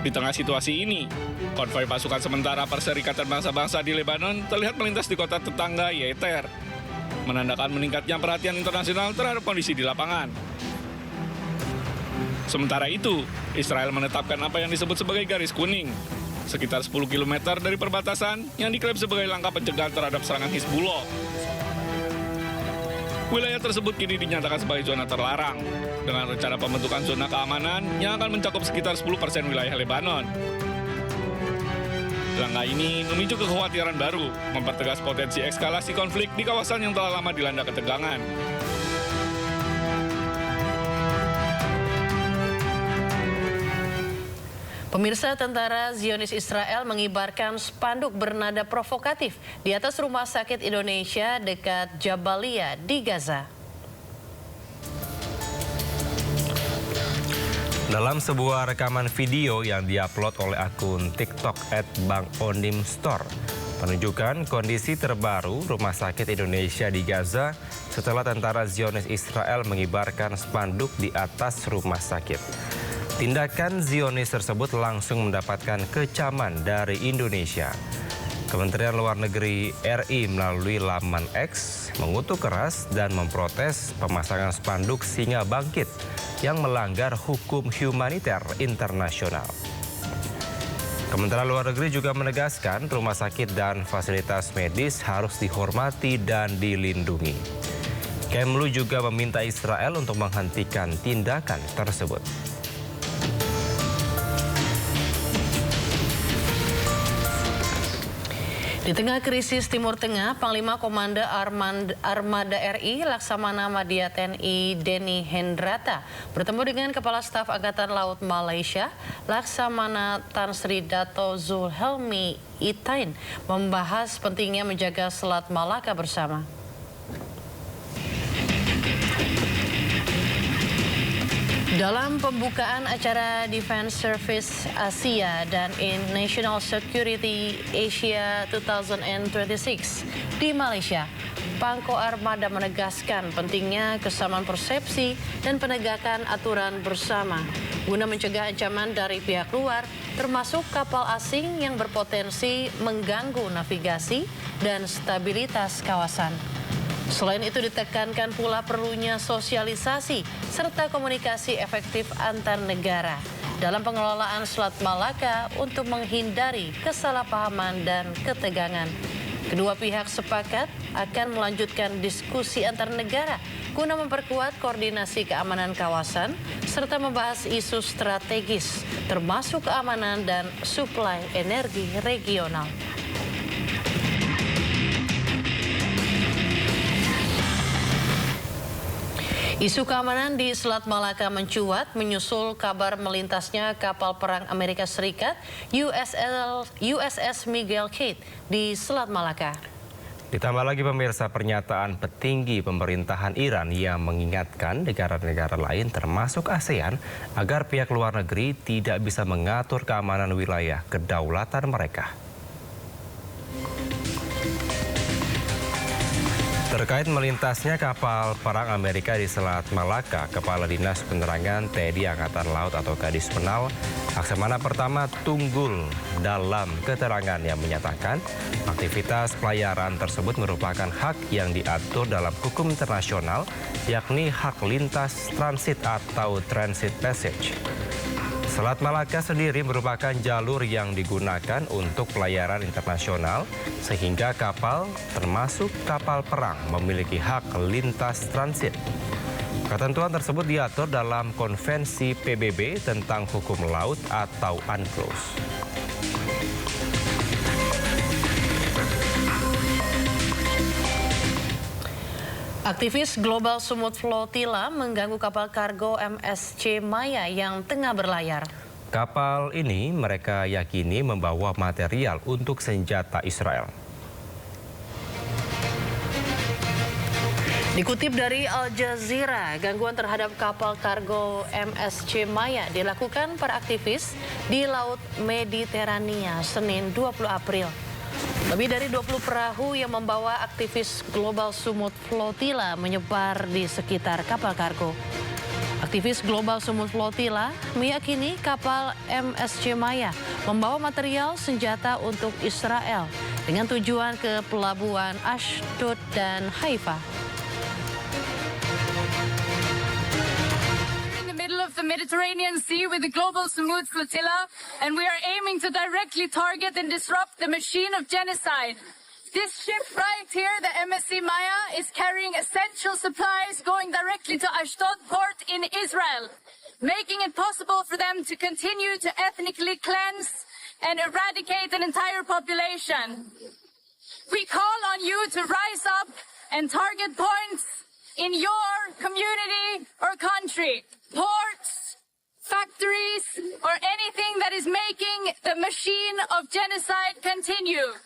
Di tengah situasi ini, konvoi pasukan sementara Perserikatan Bangsa-Bangsa di Lebanon terlihat melintas di kota tetangga Yeter, menandakan meningkatnya perhatian internasional terhadap kondisi di lapangan. Sementara itu, Israel menetapkan apa yang disebut sebagai garis kuning, sekitar 10 km dari perbatasan yang diklaim sebagai langkah pencegahan terhadap serangan Hizbullah. Wilayah tersebut kini dinyatakan sebagai zona terlarang, dengan rencana pembentukan zona keamanan yang akan mencakup sekitar 10% wilayah Lebanon. Langkah ini memicu kekhawatiran baru, mempertegas potensi eskalasi konflik di kawasan yang telah lama dilanda ketegangan. Pemirsa, tentara Zionis Israel mengibarkan spanduk bernada provokatif di atas Rumah Sakit Indonesia dekat Jabalia di Gaza. Dalam sebuah rekaman video yang diupload oleh akun TikTok @BangOnimStore, menunjukkan kondisi terbaru Rumah Sakit Indonesia di Gaza setelah tentara Zionis Israel mengibarkan spanduk di atas rumah sakit. Tindakan Zionis tersebut langsung mendapatkan kecaman dari Indonesia. Kementerian Luar Negeri RI melalui laman X mengutuk keras dan memprotes pemasangan spanduk Singa Bangkit yang melanggar hukum humaniter internasional. Kementerian Luar Negeri juga menegaskan rumah sakit dan fasilitas medis harus dihormati dan dilindungi. Kemlu juga meminta Israel untuk menghentikan tindakan tersebut. Di tengah krisis Timur Tengah, Panglima Komando Armada RI Laksamana Madya TNI Denny Hendrata bertemu dengan Kepala Staf Angkatan Laut Malaysia Laksamana Tan Sri Dato Zulhelmi Itain membahas pentingnya menjaga Selat Malaka bersama. Dalam pembukaan acara Defense Service Asia dan National Security Asia 2026 di Malaysia, Pangko Armada menegaskan pentingnya kesamaan persepsi dan penegakan aturan bersama guna mencegah ancaman dari pihak luar, termasuk kapal asing yang berpotensi mengganggu navigasi dan stabilitas kawasan. Selain itu ditekankan pula perlunya sosialisasi serta komunikasi efektif antar negara dalam pengelolaan Selat Malaka untuk menghindari kesalahpahaman dan ketegangan. Kedua pihak sepakat akan melanjutkan diskusi antar negara guna memperkuat koordinasi keamanan kawasan serta membahas isu strategis termasuk keamanan dan suplai energi regional. Isu keamanan di Selat Malaka mencuat menyusul kabar melintasnya kapal perang Amerika Serikat USS Miguel Kate di Selat Malaka. Ditambah lagi pemirsa, pernyataan petinggi pemerintahan Iran yang mengingatkan negara-negara lain termasuk ASEAN agar pihak luar negeri tidak bisa mengatur keamanan wilayah kedaulatan mereka. Terkait melintasnya kapal perang Amerika di Selat Malaka, Kepala Dinas Penerangan TNI Angkatan Laut atau Kadis Penal, Laksamana Pertama Tunggul dalam keterangan yang menyatakan aktivitas pelayaran tersebut merupakan hak yang diatur dalam hukum internasional, yakni hak lintas transit atau transit passage. Selat Malaka sendiri merupakan jalur yang digunakan untuk pelayaran internasional sehingga kapal termasuk kapal perang memiliki hak lintas transit. Ketentuan tersebut diatur dalam Konvensi PBB tentang Hukum Laut atau UNCLOS. Aktivis Global Smooth Flotilla mengganggu kapal kargo MSC Maya yang tengah berlayar. Kapal ini mereka yakini membawa material untuk senjata Israel. Dikutip dari Al Jazeera, gangguan terhadap kapal kargo MSC Maya dilakukan para aktivis di Laut Mediterania Senin 20 April. Lebih dari 20 perahu yang membawa aktivis Global Smooth Flotilla menyebar di sekitar kapal kargo. Aktivis Global Smooth Flotilla meyakini kapal MSC Maya membawa material senjata untuk Israel dengan tujuan ke pelabuhan Ashdod dan Haifa. Of the Mediterranean Sea with the Global Smooth Flotilla, and we are aiming to directly target and disrupt the machine of genocide. This ship right here, the MSC Maya, is carrying essential supplies going directly to Ashdod port in Israel, making it possible for them to continue to ethnically cleanse and eradicate an entire population. We call on you to rise up and target points in your community or country. Ports, factories, or anything that is making the machine of genocide continue.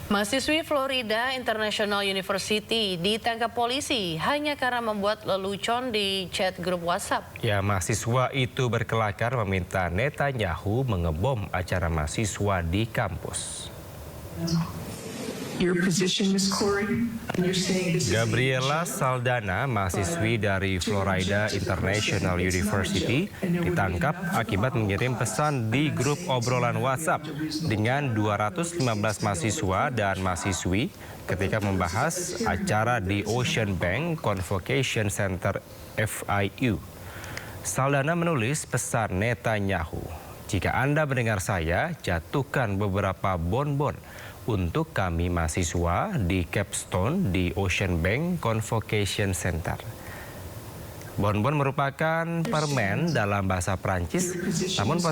Mahasiswi Florida International University ditangkap polisi hanya karena membuat lelucon di chat grup WhatsApp. Ya, mahasiswa itu berkelakar meminta Netanyahu mengebom acara mahasiswa di kampus. Gabriela Saldana, mahasiswi dari Florida International University, ditangkap akibat mengirim pesan di grup obrolan WhatsApp dengan 215 mahasiswa dan mahasiswi ketika membahas acara di Ocean Bank Convocation Center FIU. Saldana menulis pesan Netanyahu, "Jika Anda mendengar saya, jatuhkan beberapa bonbon untuk kami mahasiswa di Capstone di Ocean Bank Convocation Center." Bonbon merupakan permen dalam bahasa Prancis, namun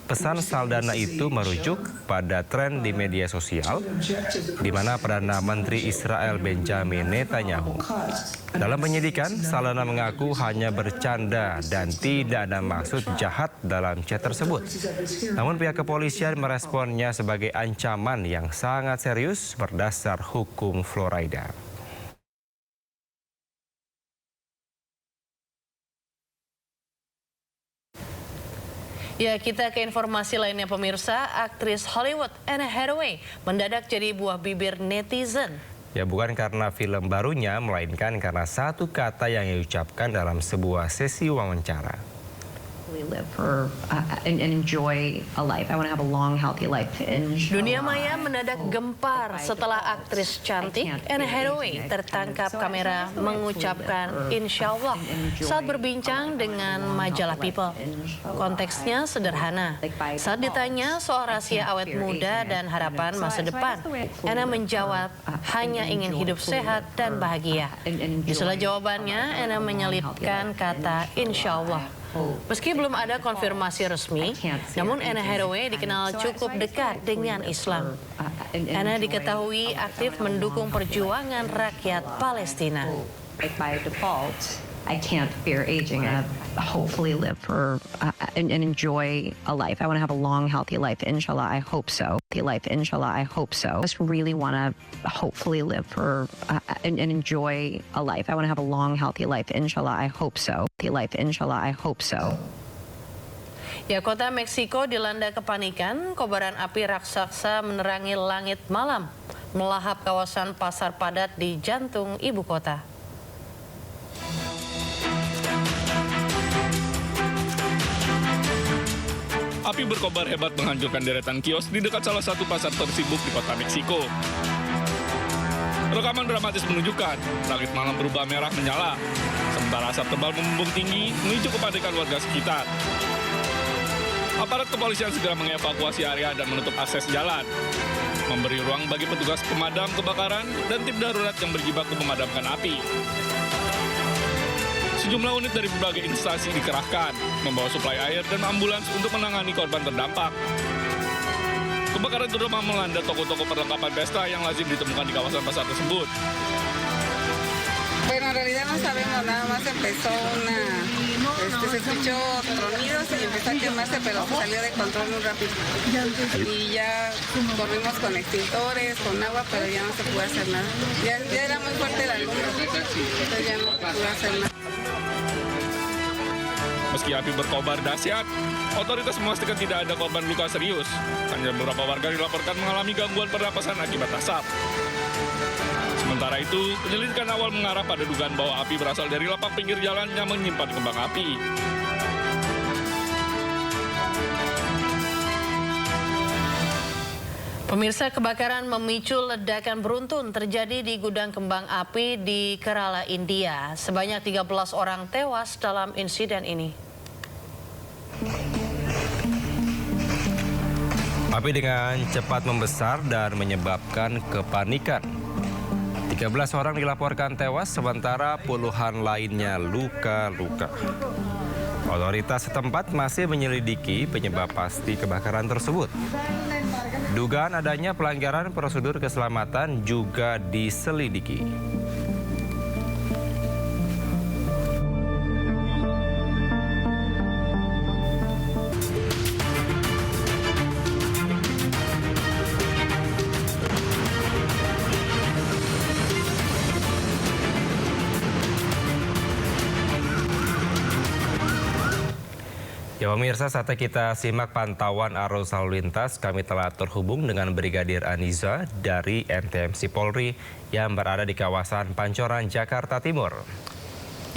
pesan Saldana itu merujuk pada tren di media sosial, di mana Perdana Menteri Israel Benjamin Netanyahu. Dalam penyidikan, Saldana mengaku hanya bercanda dan tidak ada maksud jahat dalam chat tersebut. Namun pihak kepolisian meresponnya sebagai ancaman yang sangat serius berdasar hukum Florida. Ya, kita ke informasi lainnya pemirsa. Aktris Hollywood Anne Hathaway mendadak jadi buah bibir netizen. Ya, bukan karena film barunya, melainkan karena satu kata yang diucapkan dalam sebuah sesi wawancara. Dunia maya mendadak gempar setelah aktris cantik Anne Hathaway tertangkap kamera mengucapkan insya Allah saat berbincang dengan majalah People. Konteksnya sederhana. Saat ditanya soal rahasia awet muda dan harapan masa depan, Anne menjawab hanya ingin hidup sehat dan bahagia. Di sela jawabannya, Anne menyelipkan kata insya Allah. Meski belum ada konfirmasi resmi, namun Anne Hathaway dikenal cukup dekat dengan Islam. Anne diketahui aktif mendukung perjuangan rakyat Palestina. I can't fear aging and hopefully live for and enjoy a life. I want to have a long, healthy life. Inshallah, I hope so. Inshallah, I hope so. I just really want to hopefully live for and enjoy a life. I want to have a long, healthy life. Inshallah, I hope so. Inshallah, I hope so. Ya, kota Meksiko dilanda kepanikan, kobaran api raksasa menerangi langit malam, melahap kawasan pasar padat di jantung ibu kota. Api berkobar hebat menghancurkan deretan kios di dekat salah satu pasar tersibuk di kota Meksiko. Rekaman dramatis menunjukkan langit malam berubah merah menyala, sementara asap tebal membumbung tinggi memicu kepanikan warga sekitar. Aparat kepolisian segera mengevakuasi area dan menutup akses jalan, memberi ruang bagi petugas pemadam kebakaran dan tim darurat yang berjibaku memadamkan api. Sejumlah unit dari berbagai instansi dikerahkan, membawa suplai air dan ambulans untuk menangani korban terdampak. Kebakaran terutama melanda toko-toko perlengkapan pesta yang lazim ditemukan di kawasan pasar tersebut. Bueno, en realidad no sabemos, nada más empezó se escuchó tronidos y empezó a quemarse, pero salió de control muy rápido. Y ya corrimos con extintores, con agua, pero ya no se pudo hacer nada. Ya era muy fuerte la lumbre, entonces ya no se pudo hacer nada. Meski api berkobar dahsyat, otoritas memastikan tidak ada korban luka serius. Hanya beberapa warga dilaporkan mengalami gangguan pernapasan akibat asap. Sementara itu, penyelidikan awal mengarah pada dugaan bahwa api berasal dari lapak pinggir jalan yang menyimpan kembang api. Pemirsa, kebakaran memicu ledakan beruntun terjadi di gudang kembang api di Kerala, India. Sebanyak 13 orang tewas dalam insiden ini. Api dengan cepat membesar dan menyebabkan kepanikan. 13 orang dilaporkan tewas, sementara puluhan lainnya luka-luka. Otoritas setempat masih menyelidiki penyebab pasti kebakaran tersebut. Dugaan adanya pelanggaran prosedur keselamatan juga diselidiki. Ya pemirsa, saatnya kita simak pantauan arus lalu lintas. Kami telah terhubung dengan Brigadir Aniza dari NTMC Polri yang berada di kawasan Pancoran, Jakarta Timur.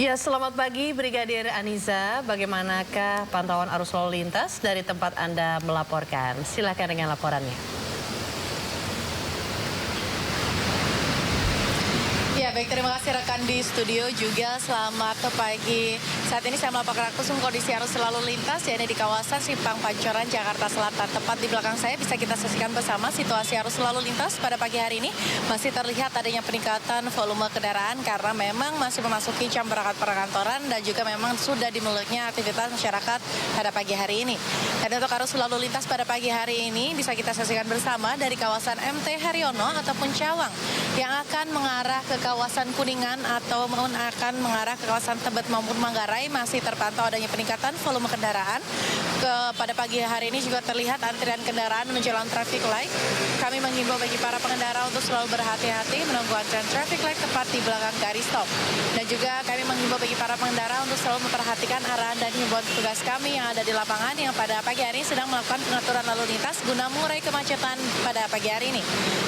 Ya, selamat pagi Brigadir Aniza. Bagaimanakah pantauan arus lalu lintas dari tempat Anda melaporkan? Silakan dengan laporannya. Ya, baik, terima kasih rekan di studio, juga selamat pagi. Saat ini saya melaporkan langsung kondisi arus lalu lintas yakni di kawasan Simpang Pancoran, Jakarta Selatan. Tepat di belakang saya bisa kita saksikan bersama situasi arus lalu lintas pada pagi hari ini. Masih terlihat adanya peningkatan volume kendaraan karena memang masih memasuki jam berangkat perkantoran dan juga memang sudah dimulainya aktivitas masyarakat pada pagi hari ini. Dan untuk arus lalu lintas pada pagi hari ini bisa kita saksikan bersama dari kawasan MT Haryono ataupun Cawang yang akan mengarah ke kawasan Kuningan atau akan mengarah ke kawasan Tebet maupun Manggarai masih terpantau adanya peningkatan volume kendaraan. Pada pagi hari ini juga terlihat antrian kendaraan menjelang traffic light. Kami menghimbau bagi para pengendara untuk selalu berhati-hati menunggu antrian traffic light tepat di belakang garis stop. Dan juga kami menghimbau bagi para pengendara untuk selalu memperhatikan arahan dan himbauan petugas kami yang ada di lapangan yang pada pagi hari ini sedang melakukan pengaturan lalu lintas guna mengurai kemacetan pada pagi hari ini.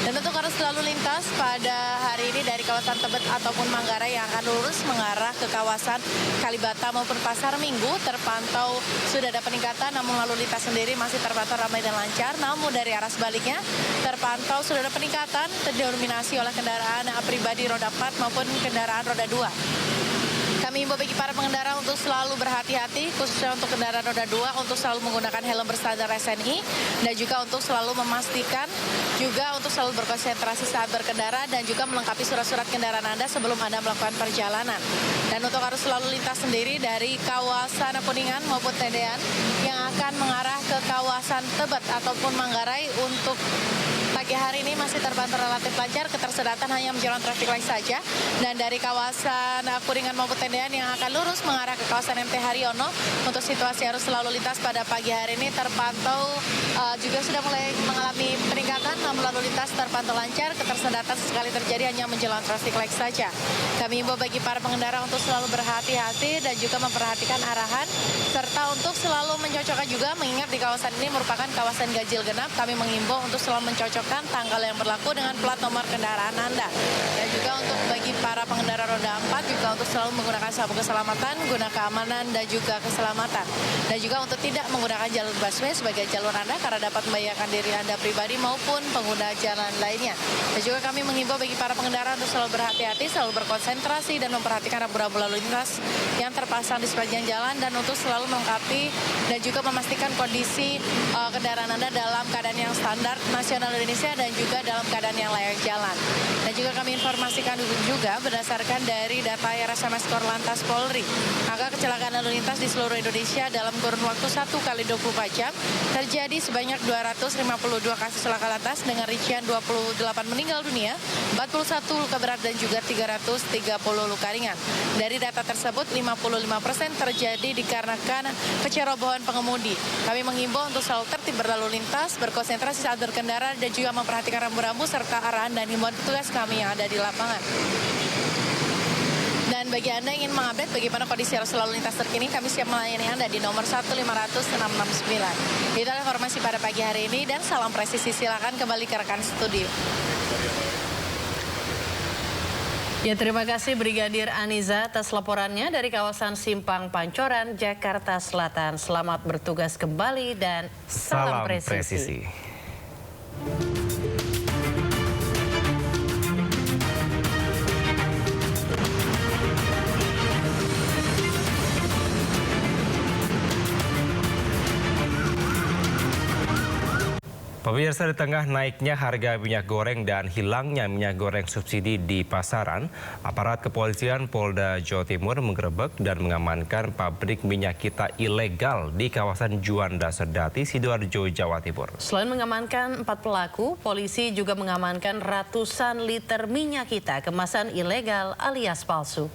Dan untuk arus lalu lintas pada hari ini dari kawasan Tebet ataupun Manggarai yang akan lurus mengarah ke kawasan Kalibata senjata maupun pasar Minggu terpantau sudah ada peningkatan, namun lalu lintas sendiri masih terpantau ramai dan lancar. Namun dari arah sebaliknya terpantau sudah ada peningkatan, terdominasi oleh kendaraan pribadi roda 4 maupun kendaraan roda 2. Kami himbau bagi para pengendara untuk selalu berhati-hati, khususnya untuk kendaraan roda 2, untuk selalu menggunakan helm berstandar SNI, dan juga untuk selalu memastikan, juga untuk selalu berkonsentrasi saat berkendara, dan juga melengkapi surat-surat kendaraan Anda sebelum Anda melakukan perjalanan. Dan untuk arus lalu lintas sendiri dari kawasan Kuningan maupun Tendean yang akan mengarah ke kawasan Tebet ataupun Manggarai untuk pagi hari ini masih terpantau relatif lancar, ketersedatan hanya menjelang traffic light saja. Dan dari kawasan Kuningan maupun Tendean yang akan lurus mengarah ke kawasan MT Haryono, untuk situasi arus lalu lintas pada pagi hari ini terpantau juga sudah mulai mengalami peningkatan, namun lalu lintas terpantau lancar, ketersedatan sekali terjadi hanya menjelang traffic light saja. Kami himbau bagi para pengendara untuk selalu berhati-hati dan juga memperhatikan arahan, serta untuk selalu mencocokkan juga, mengingat di kawasan ini merupakan kawasan ganjil genap. Kami menghimbau untuk selalu mencocokkan tanggal yang berlaku dengan plat nomor kendaraan Anda. Dan juga untuk bagi para pengendara roda 4 juga untuk selalu menggunakan sabuk keselamatan, guna keamanan dan juga keselamatan. Dan juga untuk tidak menggunakan jalur busway sebagai jalur Anda karena dapat membahayakan diri Anda pribadi maupun pengguna jalan lainnya. Dan juga kami menghimbau bagi para pengendara untuk selalu berhati-hati, selalu berkonsentrasi dan memperhatikan rambu-rambu lalu lintas yang terpasang di sepanjang jalan, dan untuk selalu melengkapi dan juga memastikan kondisi kendaraan Anda dalam keadaan yang standar nasional Indonesia dan juga dalam keadaan yang layak jalan. Dan juga kami informasikan juga berdasarkan dari data RSMS Korlantas Polri, angka kecelakaan lalu lintas di seluruh Indonesia dalam kurun waktu 1 kali 24 jam terjadi sebanyak 252 kasus laka lantas dengan rincian 28 meninggal dunia, 41 luka berat dan juga 330 luka ringan. Dari data tersebut 55% terjadi dikarenakan kecerobohan pengemudi. Kami menghimbau untuk selalu tertib berlalu lintas, berkonsentrasi saat berkendara dan juga memperhatikan rambu-rambu serta arahan dan himbauan petugas kami yang ada di lapangan. Dan bagi Anda yang ingin mengupdate bagaimana kondisi arus lalu lintas terkini, kami siap melayani Anda di nomor 1500669. Itulah informasi pada pagi hari ini dan salam presisi. Silakan kembali ke rekan studio. Ya, terima kasih Brigadir Aniza atas laporannya dari kawasan Simpang Pancoran, Jakarta Selatan. Selamat bertugas kembali dan salam presisi. Pemirsa, di tengah naiknya harga minyak goreng dan hilangnya minyak goreng subsidi di pasaran, aparat kepolisian Polda Jawa Timur menggerebek dan mengamankan pabrik minyak kita ilegal di kawasan Juanda Sedati, Sidoarjo, Jawa Timur. Selain mengamankan 4 pelaku, polisi juga mengamankan ratusan liter minyak kita kemasan ilegal alias palsu.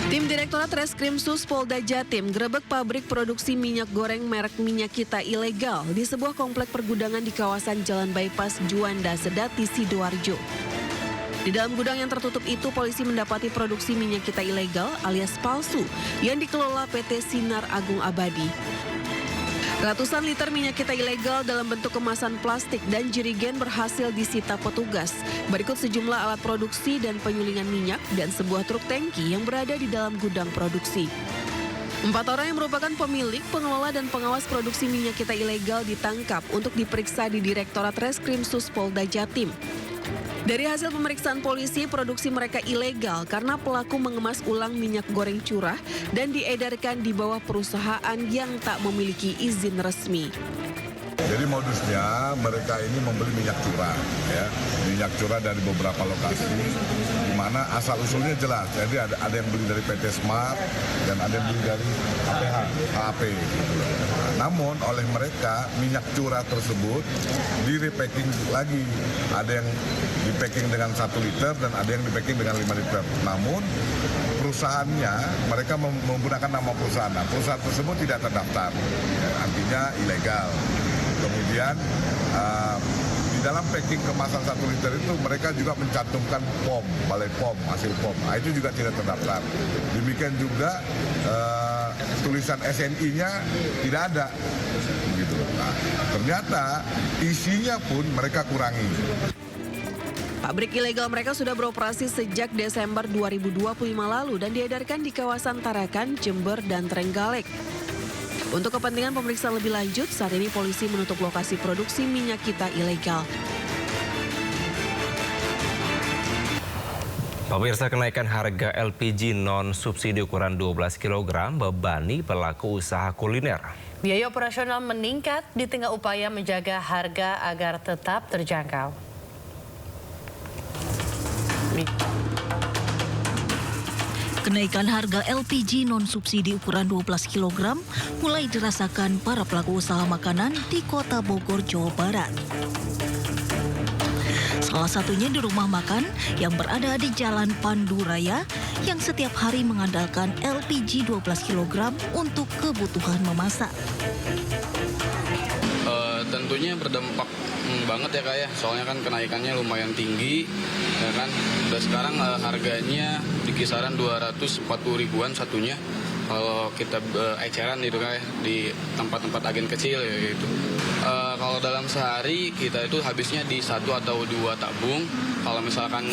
Tim Direktorat Reskrimsus Polda Jatim gerebek pabrik produksi minyak goreng merek Minyak Kita ilegal di sebuah komplek pergudangan di kawasan Jalan Bypass Juanda Sedati, Sidoarjo. Di dalam gudang yang tertutup itu, polisi mendapati produksi minyak kita ilegal alias palsu yang dikelola PT Sinar Agung Abadi. Ratusan liter minyak kita ilegal dalam bentuk kemasan plastik dan jerigen berhasil disita petugas. Berikut sejumlah alat produksi dan penyulingan minyak dan sebuah truk tangki yang berada di dalam gudang produksi. 4 orang yang merupakan pemilik, pengelola, dan pengawas produksi minyak kita ilegal ditangkap untuk diperiksa di Direktorat Reskrimsus Polda Jatim. Dari hasil pemeriksaan polisi, produksi mereka ilegal karena pelaku mengemas ulang minyak goreng curah dan diedarkan di bawah perusahaan yang tak memiliki izin resmi. Jadi modusnya mereka ini membeli minyak curah, ya, minyak curah dari beberapa lokasi, di mana asal usulnya jelas. Jadi ada yang beli dari PT Smart dan ada yang beli dari HAP. Namun oleh mereka minyak curah tersebut di-repacking lagi. Ada yang di-packing dengan 1 liter dan ada yang di-packing dengan 5 liter. Namun perusahaannya mereka menggunakan nama perusahaan. Nah, perusahaan tersebut tidak terdaftar, artinya ilegal. Kemudian di dalam packing kemasan 1 liter itu mereka juga mencantumkan POM, balai POM, hasil POM. Nah, itu juga tidak terdaftar. Demikian juga tulisan SNI-nya tidak ada. Begitu. Nah, ternyata isinya pun mereka kurangi. Pabrik ilegal mereka sudah beroperasi sejak Desember 2025 lalu dan diedarkan di kawasan Tarakan, Jember, dan Trenggalek. Untuk kepentingan pemeriksaan lebih lanjut, saat ini polisi menutup lokasi produksi minyak kita ilegal. Pemirsa, kenaikan harga LPG non-subsidi ukuran 12 kg bebani pelaku usaha kuliner. Biaya operasional meningkat di tengah upaya menjaga harga agar tetap terjangkau. Kenaikan harga LPG non-subsidi ukuran 12 kg mulai dirasakan para pelaku usaha makanan di Kota Bogor, Jawa Barat. Salah satunya di rumah makan yang berada di Jalan Pandu Raya yang setiap hari mengandalkan LPG 12 kg untuk kebutuhan memasak. Tentunya berdampak banget ya Kak ya, soalnya kan kenaikannya lumayan tinggi, ya kan. Udah sekarang harganya di kisaran 240 ribuan satunya. Kalau kita eceran gitu kan ya, di tempat-tempat agen kecil ya gitu. Kalau dalam sehari kita itu habisnya di 1 atau 2 tabung. Kalau misalkan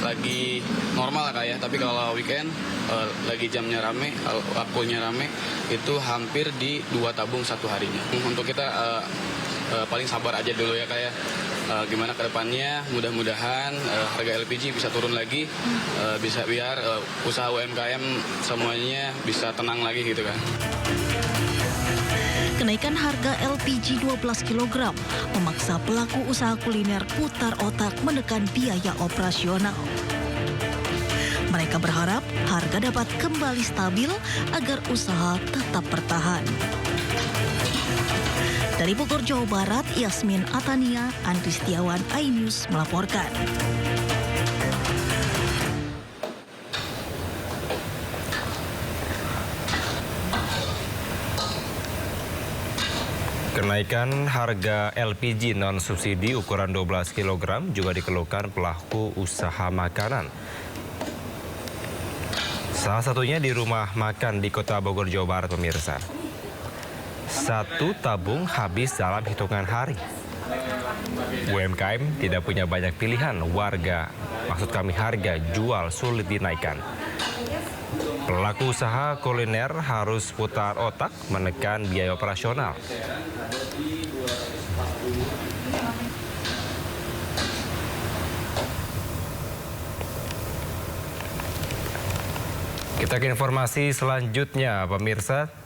lagi normal ya kayak, tapi kalau weekend lagi jamnya rame, waktunya rame, itu hampir di 2 tabung satu harinya. Untuk kita paling sabar aja dulu ya kayak. Gimana ke depannya, mudah-mudahan harga LPG bisa turun lagi, bisa biar usaha UMKM semuanya bisa tenang lagi gitu kan. Kenaikan harga LPG 12 kg memaksa pelaku usaha kuliner putar otak menekan biaya operasional. Mereka berharap harga dapat kembali stabil agar usaha tetap bertahan. Dari Bogor, Jawa Barat, Yasmin Atania, Andri Setiawan, iNews melaporkan. Kenaikan harga LPG non-subsidi ukuran 12 kg juga dikeluhkan pelaku usaha makanan. Salah satunya di rumah makan di Kota Bogor, Jawa Barat, pemirsa. 1 tabung habis dalam hitungan hari. UMKM tidak punya banyak pilihan, harga jual sulit dinaikkan. Pelaku usaha kuliner harus putar otak menekan biaya operasional. Kita ke informasi selanjutnya, pemirsa.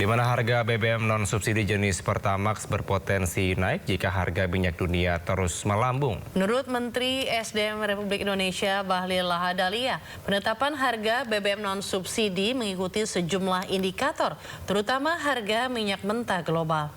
Di mana harga BBM non-subsidi jenis Pertamax berpotensi naik jika harga minyak dunia terus melambung. Menurut Menteri SDM Republik Indonesia Bahlil Lahadalia, penetapan harga BBM non-subsidi mengikuti sejumlah indikator, terutama harga minyak mentah global.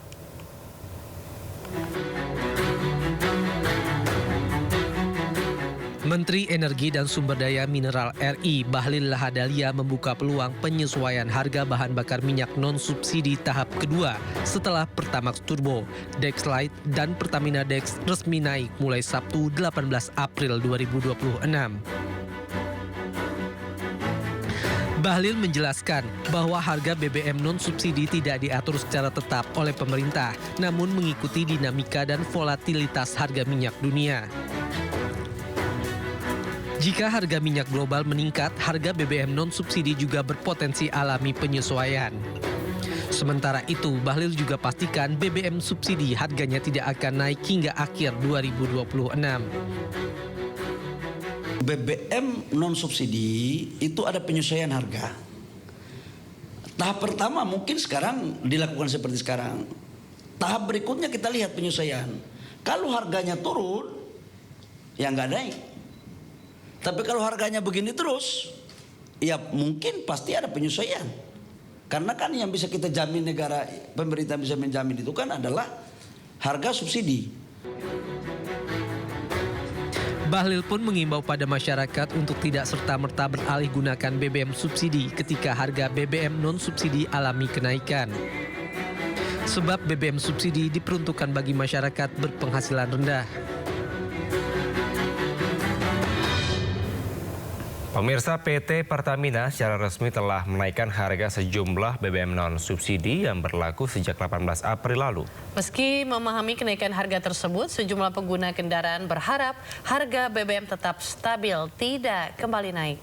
Menteri Energi dan Sumber Daya Mineral RI Bahlil Lahadalia membuka peluang penyesuaian harga bahan bakar minyak non-subsidi tahap kedua setelah Pertamax Turbo, Dex Light, dan Pertamina Dex resmi naik mulai Sabtu 18 April 2026. Bahlil menjelaskan bahwa harga BBM non-subsidi tidak diatur secara tetap oleh pemerintah, namun mengikuti dinamika dan volatilitas harga minyak dunia. Jika harga minyak global meningkat, harga BBM non-subsidi juga berpotensi alami penyesuaian. Sementara itu, Bahlil juga pastikan BBM subsidi harganya tidak akan naik hingga akhir 2026. BBM non-subsidi itu ada penyesuaian harga. Tahap pertama mungkin sekarang dilakukan seperti sekarang. Tahap berikutnya kita lihat penyesuaian. Kalau harganya turun, ya nggak naik. Tapi kalau harganya begini terus, ya mungkin pasti ada penyesuaian. Karena kan yang bisa kita jamin negara, pemerintah bisa menjamin itu kan adalah harga subsidi. Bahlil pun mengimbau pada masyarakat untuk tidak serta-merta beralih gunakan BBM subsidi ketika harga BBM non-subsidi alami kenaikan. Sebab BBM subsidi diperuntukkan bagi masyarakat berpenghasilan rendah. Pemirsa, PT Pertamina secara resmi telah menaikkan harga sejumlah BBM non-subsidi yang berlaku sejak 18 April lalu. Meski memahami kenaikan harga tersebut, sejumlah pengguna kendaraan berharap harga BBM tetap stabil, tidak kembali naik.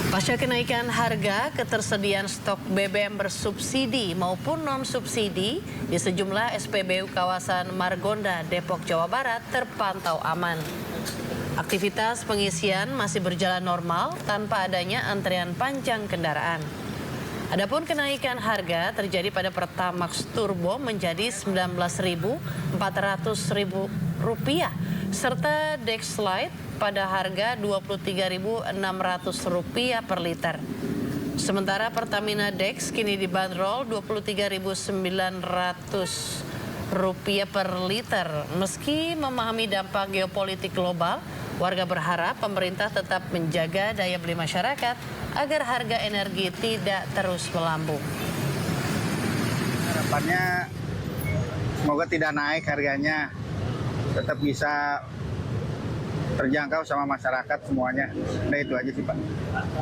Pasca kenaikan harga, ketersediaan stok BBM bersubsidi maupun non-subsidi di sejumlah SPBU kawasan Margonda, Depok, Jawa Barat terpantau aman. Aktivitas pengisian masih berjalan normal tanpa adanya antrian panjang kendaraan. Adapun kenaikan harga terjadi pada Pertamax Turbo menjadi Rp19.400 serta Dexlite pada harga Rp23.600 per liter. Sementara Pertamina Dex kini dibanderol Rp23.900 per liter. Meski memahami dampak geopolitik global, warga berharap pemerintah tetap menjaga daya beli masyarakat agar harga energi tidak terus melambung. Harapannya semoga tidak naik harganya, tetap bisa terjangkau sama masyarakat semuanya. Nah itu aja sih Pak.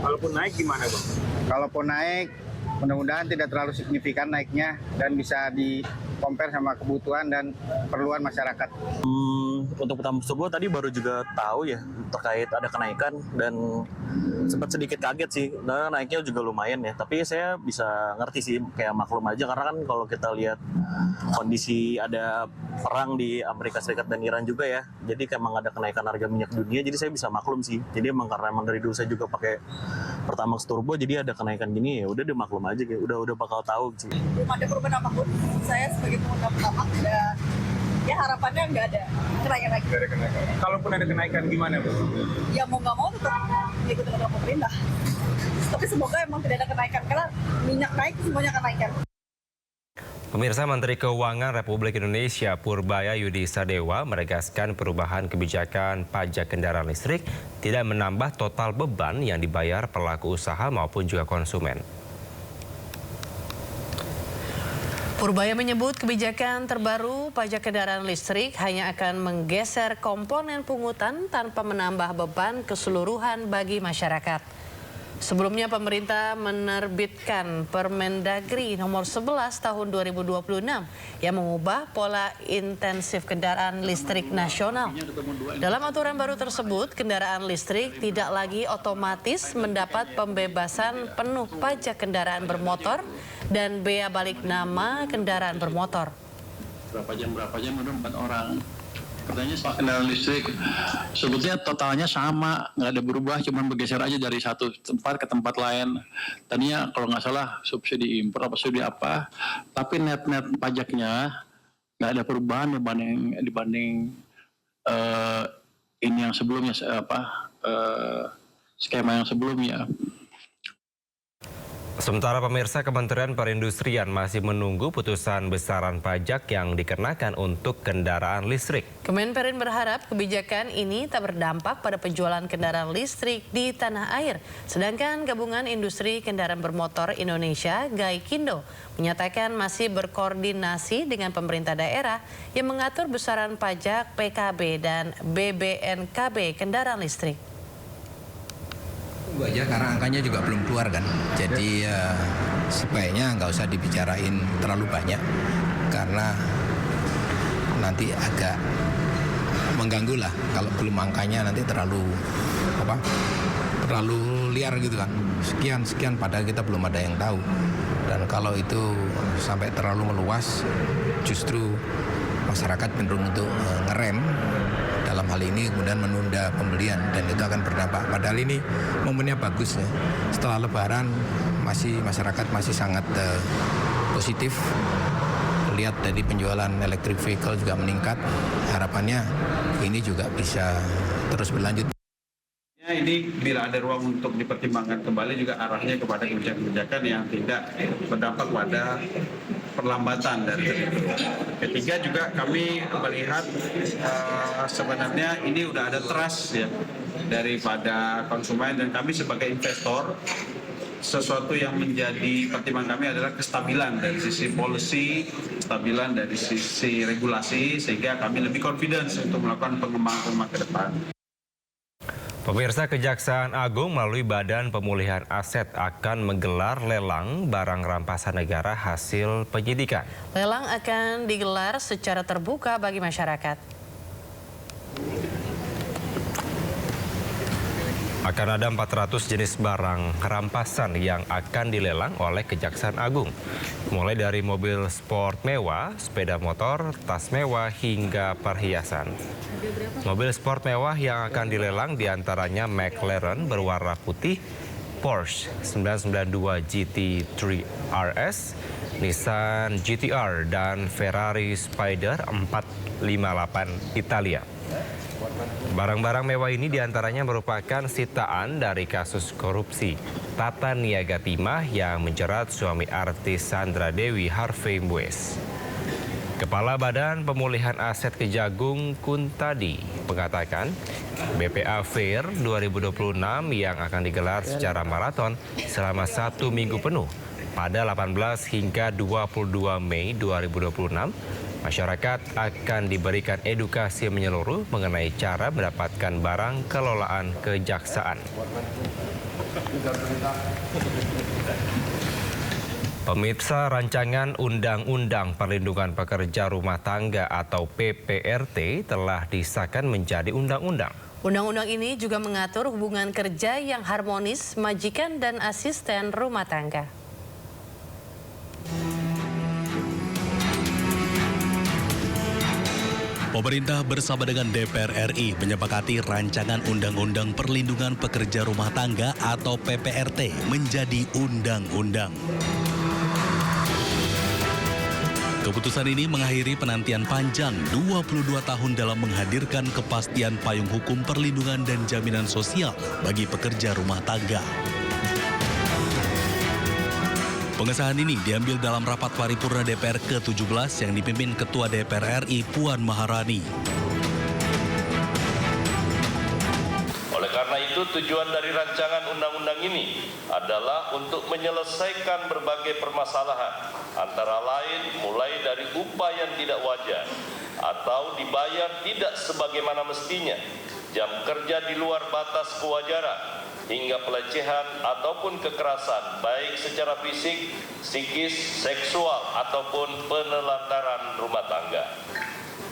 Kalaupun naik gimana Bang? Kalaupun naik, mudah-mudahan tidak terlalu signifikan naiknya dan bisa di-compare sama kebutuhan dan perluan masyarakat. Untuk Pertamax Turbo tadi baru juga tahu ya terkait ada kenaikan dan sempat sedikit kaget sih. Nah, naiknya juga lumayan ya. Tapi saya bisa ngerti sih kayak maklum aja karena kan kalau kita lihat kondisi ada perang di Amerika Serikat dan Iran juga ya. Jadi emang ada kenaikan harga minyak dunia. Jadi saya bisa maklum sih. Jadi emang karena dari dulu saya juga pakai Pertamax Turbo jadi ada kenaikan gini ya udah deh maklum aja kayak udah bakal tahu sih. Belum ada perubahan apapun. Saya sebagai pengguna Pertamax dan ya harapannya nggak ada kenaikan lagi. Kalaupun ada kenaikan gimana Bu? Ya mau nggak mau tetap ikutin kata pemerintah. Tapi semoga emang tidak ada kenaikan karena minyak naik semuanya akan naikkan. Pemirsa, Menteri Keuangan Republik Indonesia Purbaya Yudi Sadewa menegaskan perubahan kebijakan pajak kendaraan listrik tidak menambah total beban yang dibayar pelaku usaha maupun juga konsumen. Purbaya menyebut kebijakan terbaru pajak kendaraan listrik hanya akan menggeser komponen pungutan tanpa menambah beban keseluruhan bagi masyarakat. Sebelumnya pemerintah menerbitkan Permendagri nomor 11 tahun 2026 yang mengubah pola intensif kendaraan listrik nasional. Dalam aturan baru tersebut, kendaraan listrik tidak lagi otomatis mendapat pembebasan penuh pajak kendaraan bermotor dan bea balik nama kendaraan bermotor. Berapa jam udah 4 orang. Katanya kendaraan listrik sebetulnya totalnya sama, nggak ada berubah, cuma bergeser aja dari satu tempat ke tempat lain. Tadinya kalau nggak salah subsidi impor apa subsidi apa, tapi net pajaknya nggak ada perubahan dibanding ini yang sebelumnya skema yang sebelumnya. Sementara pemirsa, Kementerian Perindustrian masih menunggu putusan besaran pajak yang dikenakan untuk kendaraan listrik. Kemenperin berharap kebijakan ini tak berdampak pada penjualan kendaraan listrik di tanah air. Sedangkan Gabungan Industri Kendaraan Bermotor Indonesia, Gaikindo, menyatakan masih berkoordinasi dengan pemerintah daerah yang mengatur besaran pajak PKB dan BBNKB kendaraan listrik. Tunggu aja karena angkanya juga belum keluar kan, jadi sebaiknya nggak usah dibicarain terlalu banyak karena nanti agak mengganggu lah kalau belum angkanya nanti terlalu liar gitu kan, sekian padahal kita belum ada yang tahu, dan kalau itu sampai terlalu meluas justru masyarakat cenderung untuk ngerem dalam hal ini, kemudian menunda pembelian, dan itu akan berdampak. Padahal ini momennya bagus ya. Setelah Lebaran masyarakat masih sangat positif. Lihat dari penjualan electric vehicle juga meningkat. Harapannya ini juga bisa terus berlanjut. Ini bila ada ruang untuk dipertimbangkan kembali juga arahnya kepada kebijakan-kebijakan yang tidak berdampak pada perlambatan dari itu. Ketiga juga kami melihat sebenarnya ini udah ada trust ya daripada konsumen, dan kami sebagai investor sesuatu yang menjadi pertimbangan kami adalah kestabilan dari sisi policy, kestabilan dari sisi regulasi sehingga kami lebih confidence untuk melakukan pengembangan ke depan. Pemirsa, Kejaksaan Agung melalui Badan Pemulihan Aset akan menggelar lelang barang rampasan negara hasil penyidikan. Lelang akan digelar secara terbuka bagi masyarakat. Akan ada 400 jenis barang rampasan yang akan dilelang oleh Kejaksaan Agung. Mulai dari mobil sport mewah, sepeda motor, tas mewah, hingga perhiasan. Mobil sport mewah yang akan dilelang diantaranya McLaren berwarna putih, Porsche 992 GT3 RS, Nissan GT-R, dan Ferrari Spider 458 Italia. Barang-barang mewah ini diantaranya merupakan sitaan dari kasus korupsi Tata Niaga Timah yang menjerat suami artis Sandra Dewi Harvey Muiz. Kepala Badan Pemulihan Aset Kejagung Kuntadi mengatakan BPA Fair 2026 yang akan digelar secara maraton selama 1 minggu penuh pada 18 hingga 22 Mei 2026. Masyarakat akan diberikan edukasi menyeluruh mengenai cara mendapatkan barang kelolaan kejaksaan. Pemirsa, rancangan Undang-Undang Perlindungan Pekerja Rumah Tangga atau PPRT telah disahkan menjadi undang-undang. Undang-undang ini juga mengatur hubungan kerja yang harmonis majikan dan asisten rumah tangga. Pemerintah bersama dengan DPR RI menyepakati rancangan Undang-Undang Perlindungan Pekerja Rumah Tangga atau PPRT menjadi undang-undang. Keputusan ini mengakhiri penantian panjang 22 tahun dalam menghadirkan kepastian payung hukum perlindungan dan jaminan sosial bagi pekerja rumah tangga. Pengesahan ini diambil dalam rapat paripurna DPR ke-17 yang dipimpin Ketua DPR RI Puan Maharani. Oleh karena itu, tujuan dari rancangan undang-undang ini adalah untuk menyelesaikan berbagai permasalahan, antara lain mulai dari upah yang tidak wajar atau dibayar tidak sebagaimana mestinya, jam kerja di luar batas kewajaran, hingga pelecehan ataupun kekerasan baik secara fisik, psikis, seksual ataupun penelantaran rumah tangga.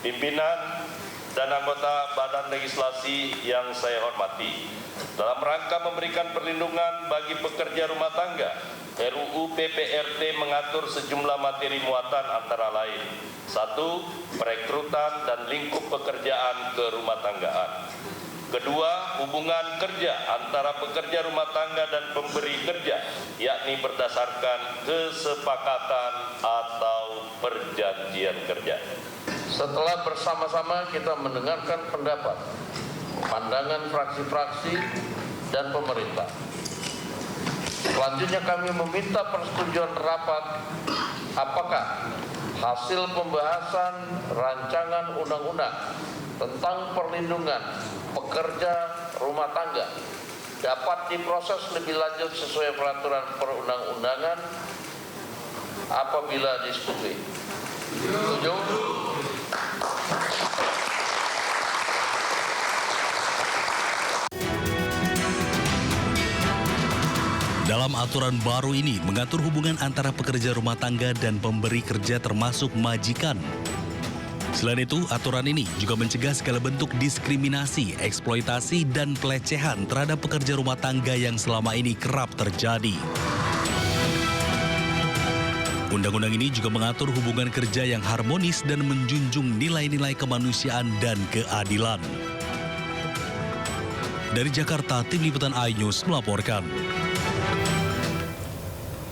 Pimpinan dan anggota Badan Legislasi yang saya hormati, dalam rangka memberikan perlindungan bagi pekerja rumah tangga, RUU PPRT mengatur sejumlah materi muatan antara lain: 1. Perekrutan dan lingkup pekerjaan kerumah tanggaan. Kedua, hubungan kerja antara pekerja rumah tangga dan pemberi kerja, yakni berdasarkan kesepakatan atau perjanjian kerja. Setelah bersama-sama kita mendengarkan pendapat, pandangan fraksi-fraksi dan pemerintah, selanjutnya kami meminta persetujuan rapat apakah hasil pembahasan rancangan undang-undang tentang perlindungan pekerja rumah tangga dapat diproses lebih lanjut sesuai peraturan perundang-undangan apabila disetujui. Setuju? Dalam aturan baru ini mengatur hubungan antara pekerja rumah tangga dan pemberi kerja termasuk majikan. Selain itu, aturan ini juga mencegah segala bentuk diskriminasi, eksploitasi, dan pelecehan terhadap pekerja rumah tangga yang selama ini kerap terjadi. Undang-undang ini juga mengatur hubungan kerja yang harmonis dan menjunjung nilai-nilai kemanusiaan dan keadilan. Dari Jakarta, Tim Liputan iNews melaporkan.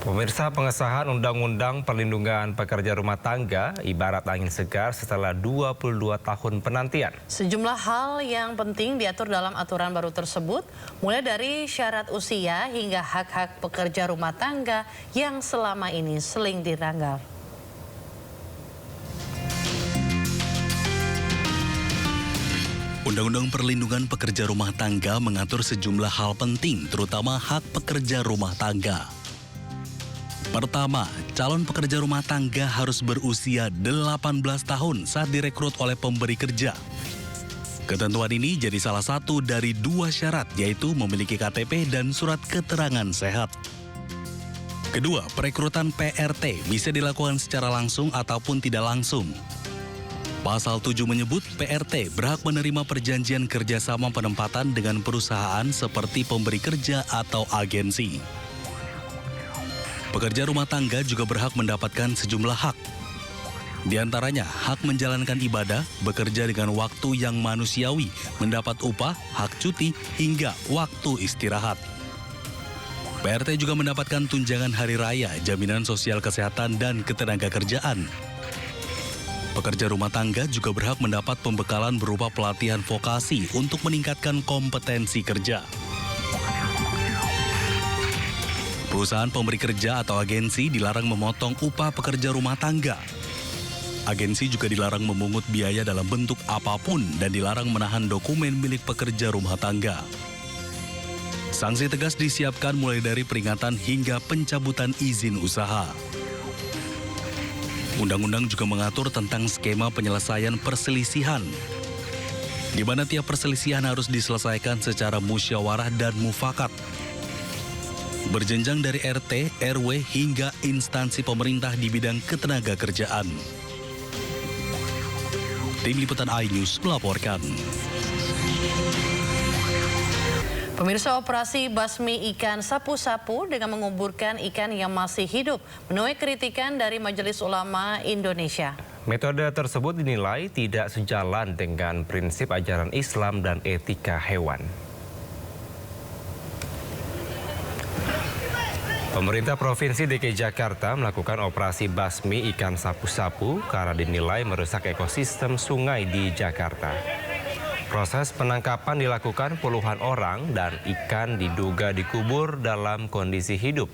Pemirsa, pengesahan Undang-Undang Perlindungan Pekerja Rumah Tangga ibarat angin segar setelah 22 tahun penantian. Sejumlah hal yang penting diatur dalam aturan baru tersebut, mulai dari syarat usia hingga hak-hak pekerja rumah tangga yang selama ini sering dilanggar. Undang-Undang Perlindungan Pekerja Rumah Tangga mengatur sejumlah hal penting, terutama hak pekerja rumah tangga. Pertama, calon pekerja rumah tangga harus berusia 18 tahun saat direkrut oleh pemberi kerja. Ketentuan ini jadi salah satu dari 2 syarat, yaitu memiliki KTP dan surat keterangan sehat. Kedua, perekrutan PRT bisa dilakukan secara langsung ataupun tidak langsung. Pasal 7 menyebut PRT berhak menerima perjanjian kerjasama penempatan dengan perusahaan seperti pemberi kerja atau agensi. Pekerja rumah tangga juga berhak mendapatkan sejumlah hak. Di antaranya, hak menjalankan ibadah, bekerja dengan waktu yang manusiawi, mendapat upah, hak cuti, hingga waktu istirahat. PRT juga mendapatkan tunjangan hari raya, jaminan sosial kesehatan, dan ketenagakerjaan. Pekerja rumah tangga juga berhak mendapat pembekalan berupa pelatihan vokasi untuk meningkatkan kompetensi kerja. Perusahaan pemberi kerja atau agensi dilarang memotong upah pekerja rumah tangga. Agensi juga dilarang memungut biaya dalam bentuk apapun dan dilarang menahan dokumen milik pekerja rumah tangga. Sanksi tegas disiapkan mulai dari peringatan hingga pencabutan izin usaha. Undang-undang juga mengatur tentang skema penyelesaian perselisihan, di mana tiap perselisihan harus diselesaikan secara musyawarah dan mufakat. Berjenjang dari RT, RW, hingga instansi pemerintah di bidang ketenagakerjaan. Tim Liputan iNews melaporkan. Pemirsa, operasi basmi ikan sapu-sapu dengan menguburkan ikan yang masih hidup menuai kritikan dari Majelis Ulama Indonesia. Metode tersebut dinilai tidak sejalan dengan prinsip ajaran Islam dan etika hewan. Pemerintah Provinsi DKI Jakarta melakukan operasi basmi ikan sapu-sapu karena dinilai merusak ekosistem sungai di Jakarta. Proses penangkapan dilakukan puluhan orang dan ikan diduga dikubur dalam kondisi hidup.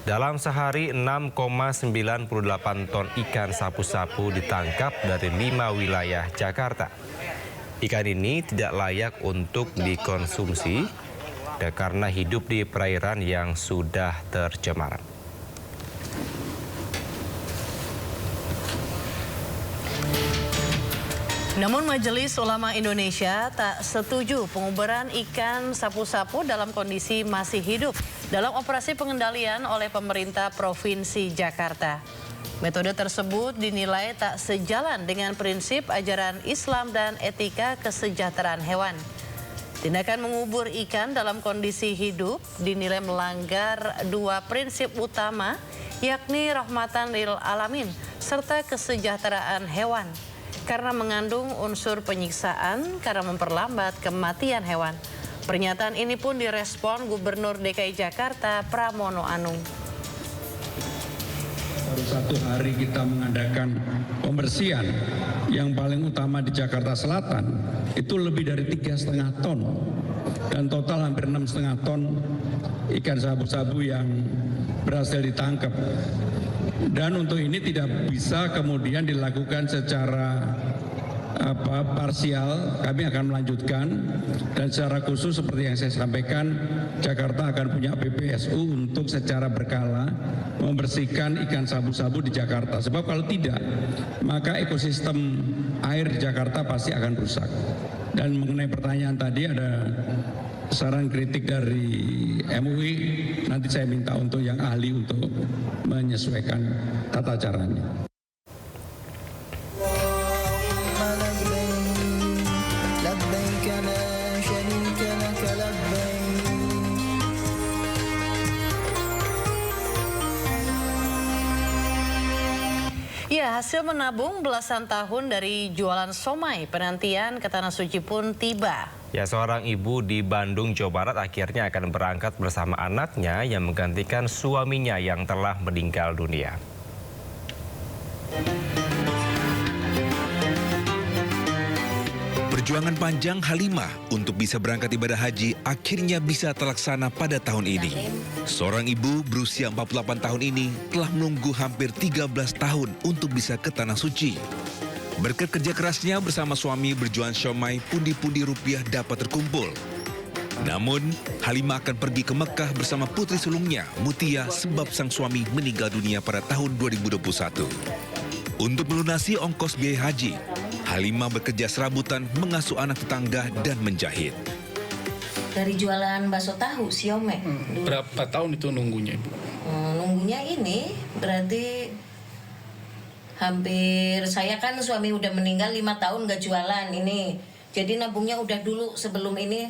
Dalam sehari 6,98 ton ikan sapu-sapu ditangkap dari 5 wilayah Jakarta. Ikan ini tidak layak untuk dikonsumsi karena hidup di perairan yang sudah tercemar. Namun Majelis Ulama Indonesia tak setuju penguburan ikan sapu-sapu dalam kondisi masih hidup dalam operasi pengendalian oleh pemerintah Provinsi Jakarta. Metode tersebut dinilai tak sejalan dengan prinsip ajaran Islam dan etika kesejahteraan hewan. Tindakan mengubur ikan dalam kondisi hidup dinilai melanggar 2 prinsip utama, yakni rahmatan lil alamin serta kesejahteraan hewan, karena mengandung unsur penyiksaan karena memperlambat kematian hewan. Pernyataan ini pun direspon Gubernur DKI Jakarta Pramono Anung. Baru 1 hari kita mengadakan pembersihan yang paling utama di Jakarta Selatan itu lebih dari 3,5 ton dan total hampir 6,5 ton ikan sabu-sabu yang berhasil ditangkap. Dan untuk ini tidak bisa kemudian dilakukan secara parsial, kami akan melanjutkan dan secara khusus seperti yang saya sampaikan, Jakarta akan punya PPSU untuk secara berkala membersihkan ikan sabu-sabu di Jakarta. Sebab kalau tidak, maka ekosistem air di Jakarta pasti akan rusak. Dan mengenai pertanyaan tadi ada saran kritik dari MUI, nanti saya minta untuk yang ahli untuk menyesuaikan tata caranya. Ya, hasil menabung belasan tahun dari jualan somai, penantian ke Tanah Suci pun tiba. Ya, seorang ibu di Bandung, Jawa Barat akhirnya akan berangkat bersama anaknya yang menggantikan suaminya yang telah meninggal dunia. Perjuangan panjang Halimah untuk bisa berangkat ibadah haji akhirnya bisa terlaksana pada tahun ini. Seorang ibu berusia 48 tahun ini telah menunggu hampir 13 tahun untuk bisa ke Tanah Suci. Berkat kerja kerasnya bersama suami berjualan siomay, pundi-pundi rupiah dapat terkumpul. Namun, Halimah akan pergi ke Mekah bersama putri sulungnya, Mutia, sebab sang suami meninggal dunia pada tahun 2021. Untuk melunasi ongkos biaya haji, Halimah bekerja serabutan, mengasuh anak tetangga, dan menjahit. Dari jualan bakso tahu, siomay. Berapa tahun itu nunggunya, Ibu? Nunggunya ini berarti hampir, saya kan suami udah meninggal 5 tahun nggak jualan ini. Jadi nabungnya udah dulu sebelum ini.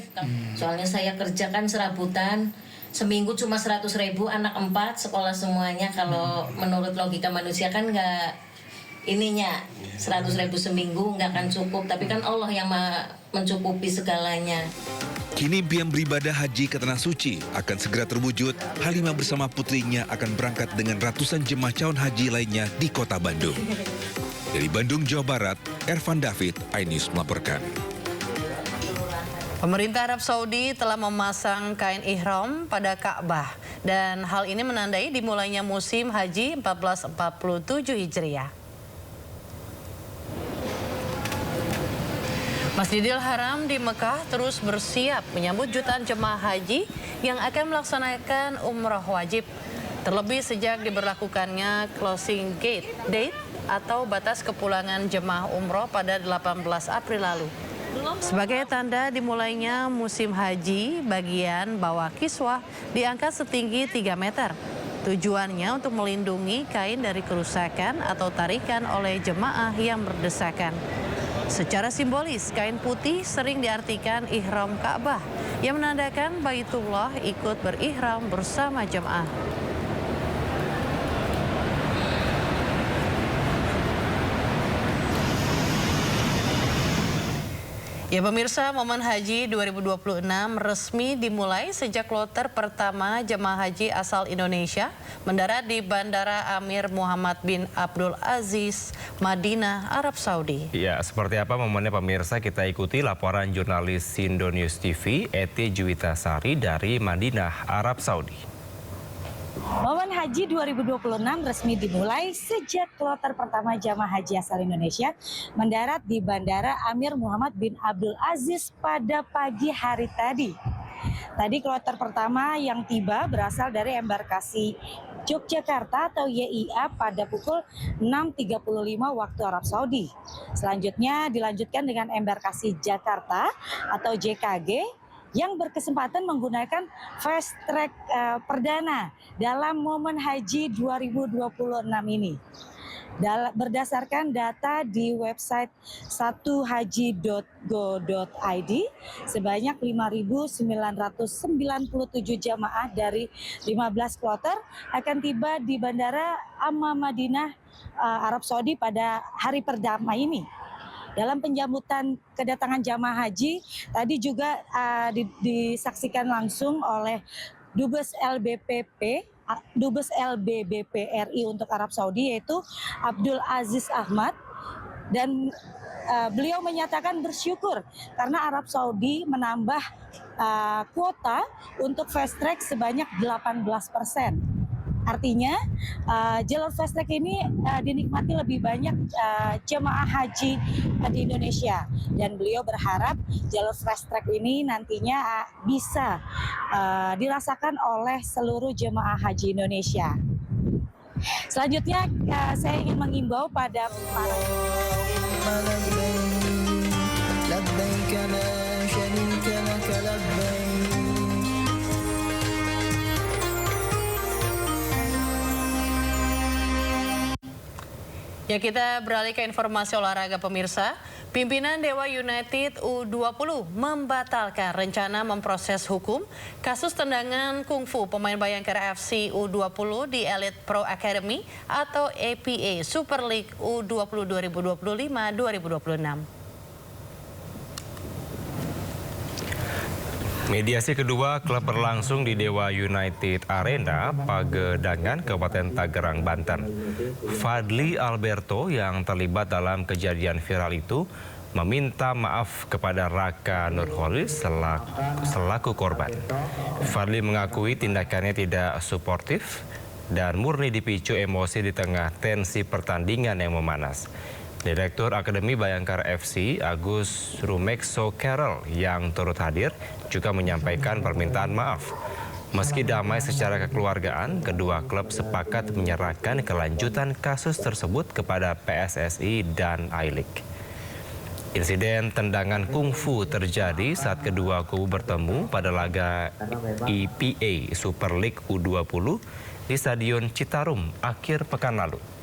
Soalnya saya kerjakan serabutan. Seminggu cuma 100.000, anak 4, sekolah semuanya. Kalau menurut logika manusia kan nggak, ininya 100.000 seminggu nggak akan cukup. Tapi kan Allah yang mencukupi segalanya. Kini impian beribadah haji ke Tanah Suci akan segera terwujud. Halimah bersama putrinya akan berangkat dengan ratusan jemaah calon haji lainnya di kota Bandung. Dari Bandung, Jawa Barat, Ervan David, iNews melaporkan. Pemerintah Arab Saudi telah memasang kain ihram pada Ka'bah dan hal ini menandai dimulainya musim haji 1447 Hijriah. Masjidil Haram di Mekah terus bersiap menyambut jutaan jemaah haji yang akan melaksanakan umrah wajib. Terlebih sejak diberlakukannya closing gate date atau batas kepulangan jemaah umroh pada 18 April lalu. Sebagai tanda dimulainya musim haji, bagian bawah kiswah diangkat setinggi 3 meter. Tujuannya untuk melindungi kain dari kerusakan atau tarikan oleh jemaah yang berdesakan. Secara simbolis, kain putih sering diartikan ihram Ka'bah yang menandakan Baitullah ikut berihram bersama jemaah. Ya pemirsa, momen haji 2026 resmi dimulai sejak kloter pertama jemaah haji asal Indonesia mendarat di Bandara Amir Muhammad bin Abdul Aziz, Madinah, Arab Saudi. Ya, seperti apa momennya pemirsa, kita ikuti laporan jurnalis Indonews TV, Eti Juwitasari dari Madinah, Arab Saudi. Momen Haji 2026 resmi dimulai sejak kloter pertama jamaah haji asal Indonesia mendarat di Bandara Amir Muhammad bin Abdul Aziz pada pagi hari tadi. Tadi kloter pertama yang tiba berasal dari embarkasi Yogyakarta atau YIA pada pukul 6.35 waktu Arab Saudi. Selanjutnya dilanjutkan dengan embarkasi Jakarta atau JKG yang berkesempatan menggunakan fast track perdana dalam momen haji 2026 ini. Berdasarkan data di website satuhaji.go.id, sebanyak 5.997 jamaah dari 15 kloter akan tiba di Bandara Amma Madinah, Arab Saudi pada hari pertama ini. Dalam penjambutan kedatangan jamaah haji, tadi juga disaksikan langsung oleh Dubes LBBP RI untuk Arab Saudi, yaitu Abdul Aziz Ahmad. Dan beliau menyatakan bersyukur karena Arab Saudi menambah kuota untuk fast track sebanyak 18%. Artinya jalur fast track ini dinikmati lebih banyak jemaah haji di Indonesia, dan beliau berharap jalur fast track ini nantinya bisa dirasakan oleh seluruh jemaah haji Indonesia. Selanjutnya saya ingin mengimbau pada para Ya, kita beralih ke informasi olahraga pemirsa. Pimpinan Dewa United U20 membatalkan rencana memproses hukum kasus tendangan kungfu pemain Bayangkara FC U20 di Elite Pro Academy atau APA Super League U20 2025-2026. Mediasi kedua klub berlangsung di Dewa United Arena, Pagedangan, Kabupaten Tangerang, Banten. Fadli Alberto yang terlibat dalam kejadian viral itu meminta maaf kepada Raka Nurholis selaku korban. Fadli mengakui tindakannya tidak suportif dan murni dipicu emosi di tengah tensi pertandingan yang memanas. Direktur Akademi Bayangkara FC, Agus Rumekso Carroll, yang turut hadir, juga menyampaikan permintaan maaf. Meski damai secara kekeluargaan, kedua klub sepakat menyerahkan kelanjutan kasus tersebut kepada PSSI dan I-League. Insiden tendangan kungfu terjadi saat kedua kubu bertemu pada laga EPA Super League U20 di Stadion Citarum akhir pekan lalu.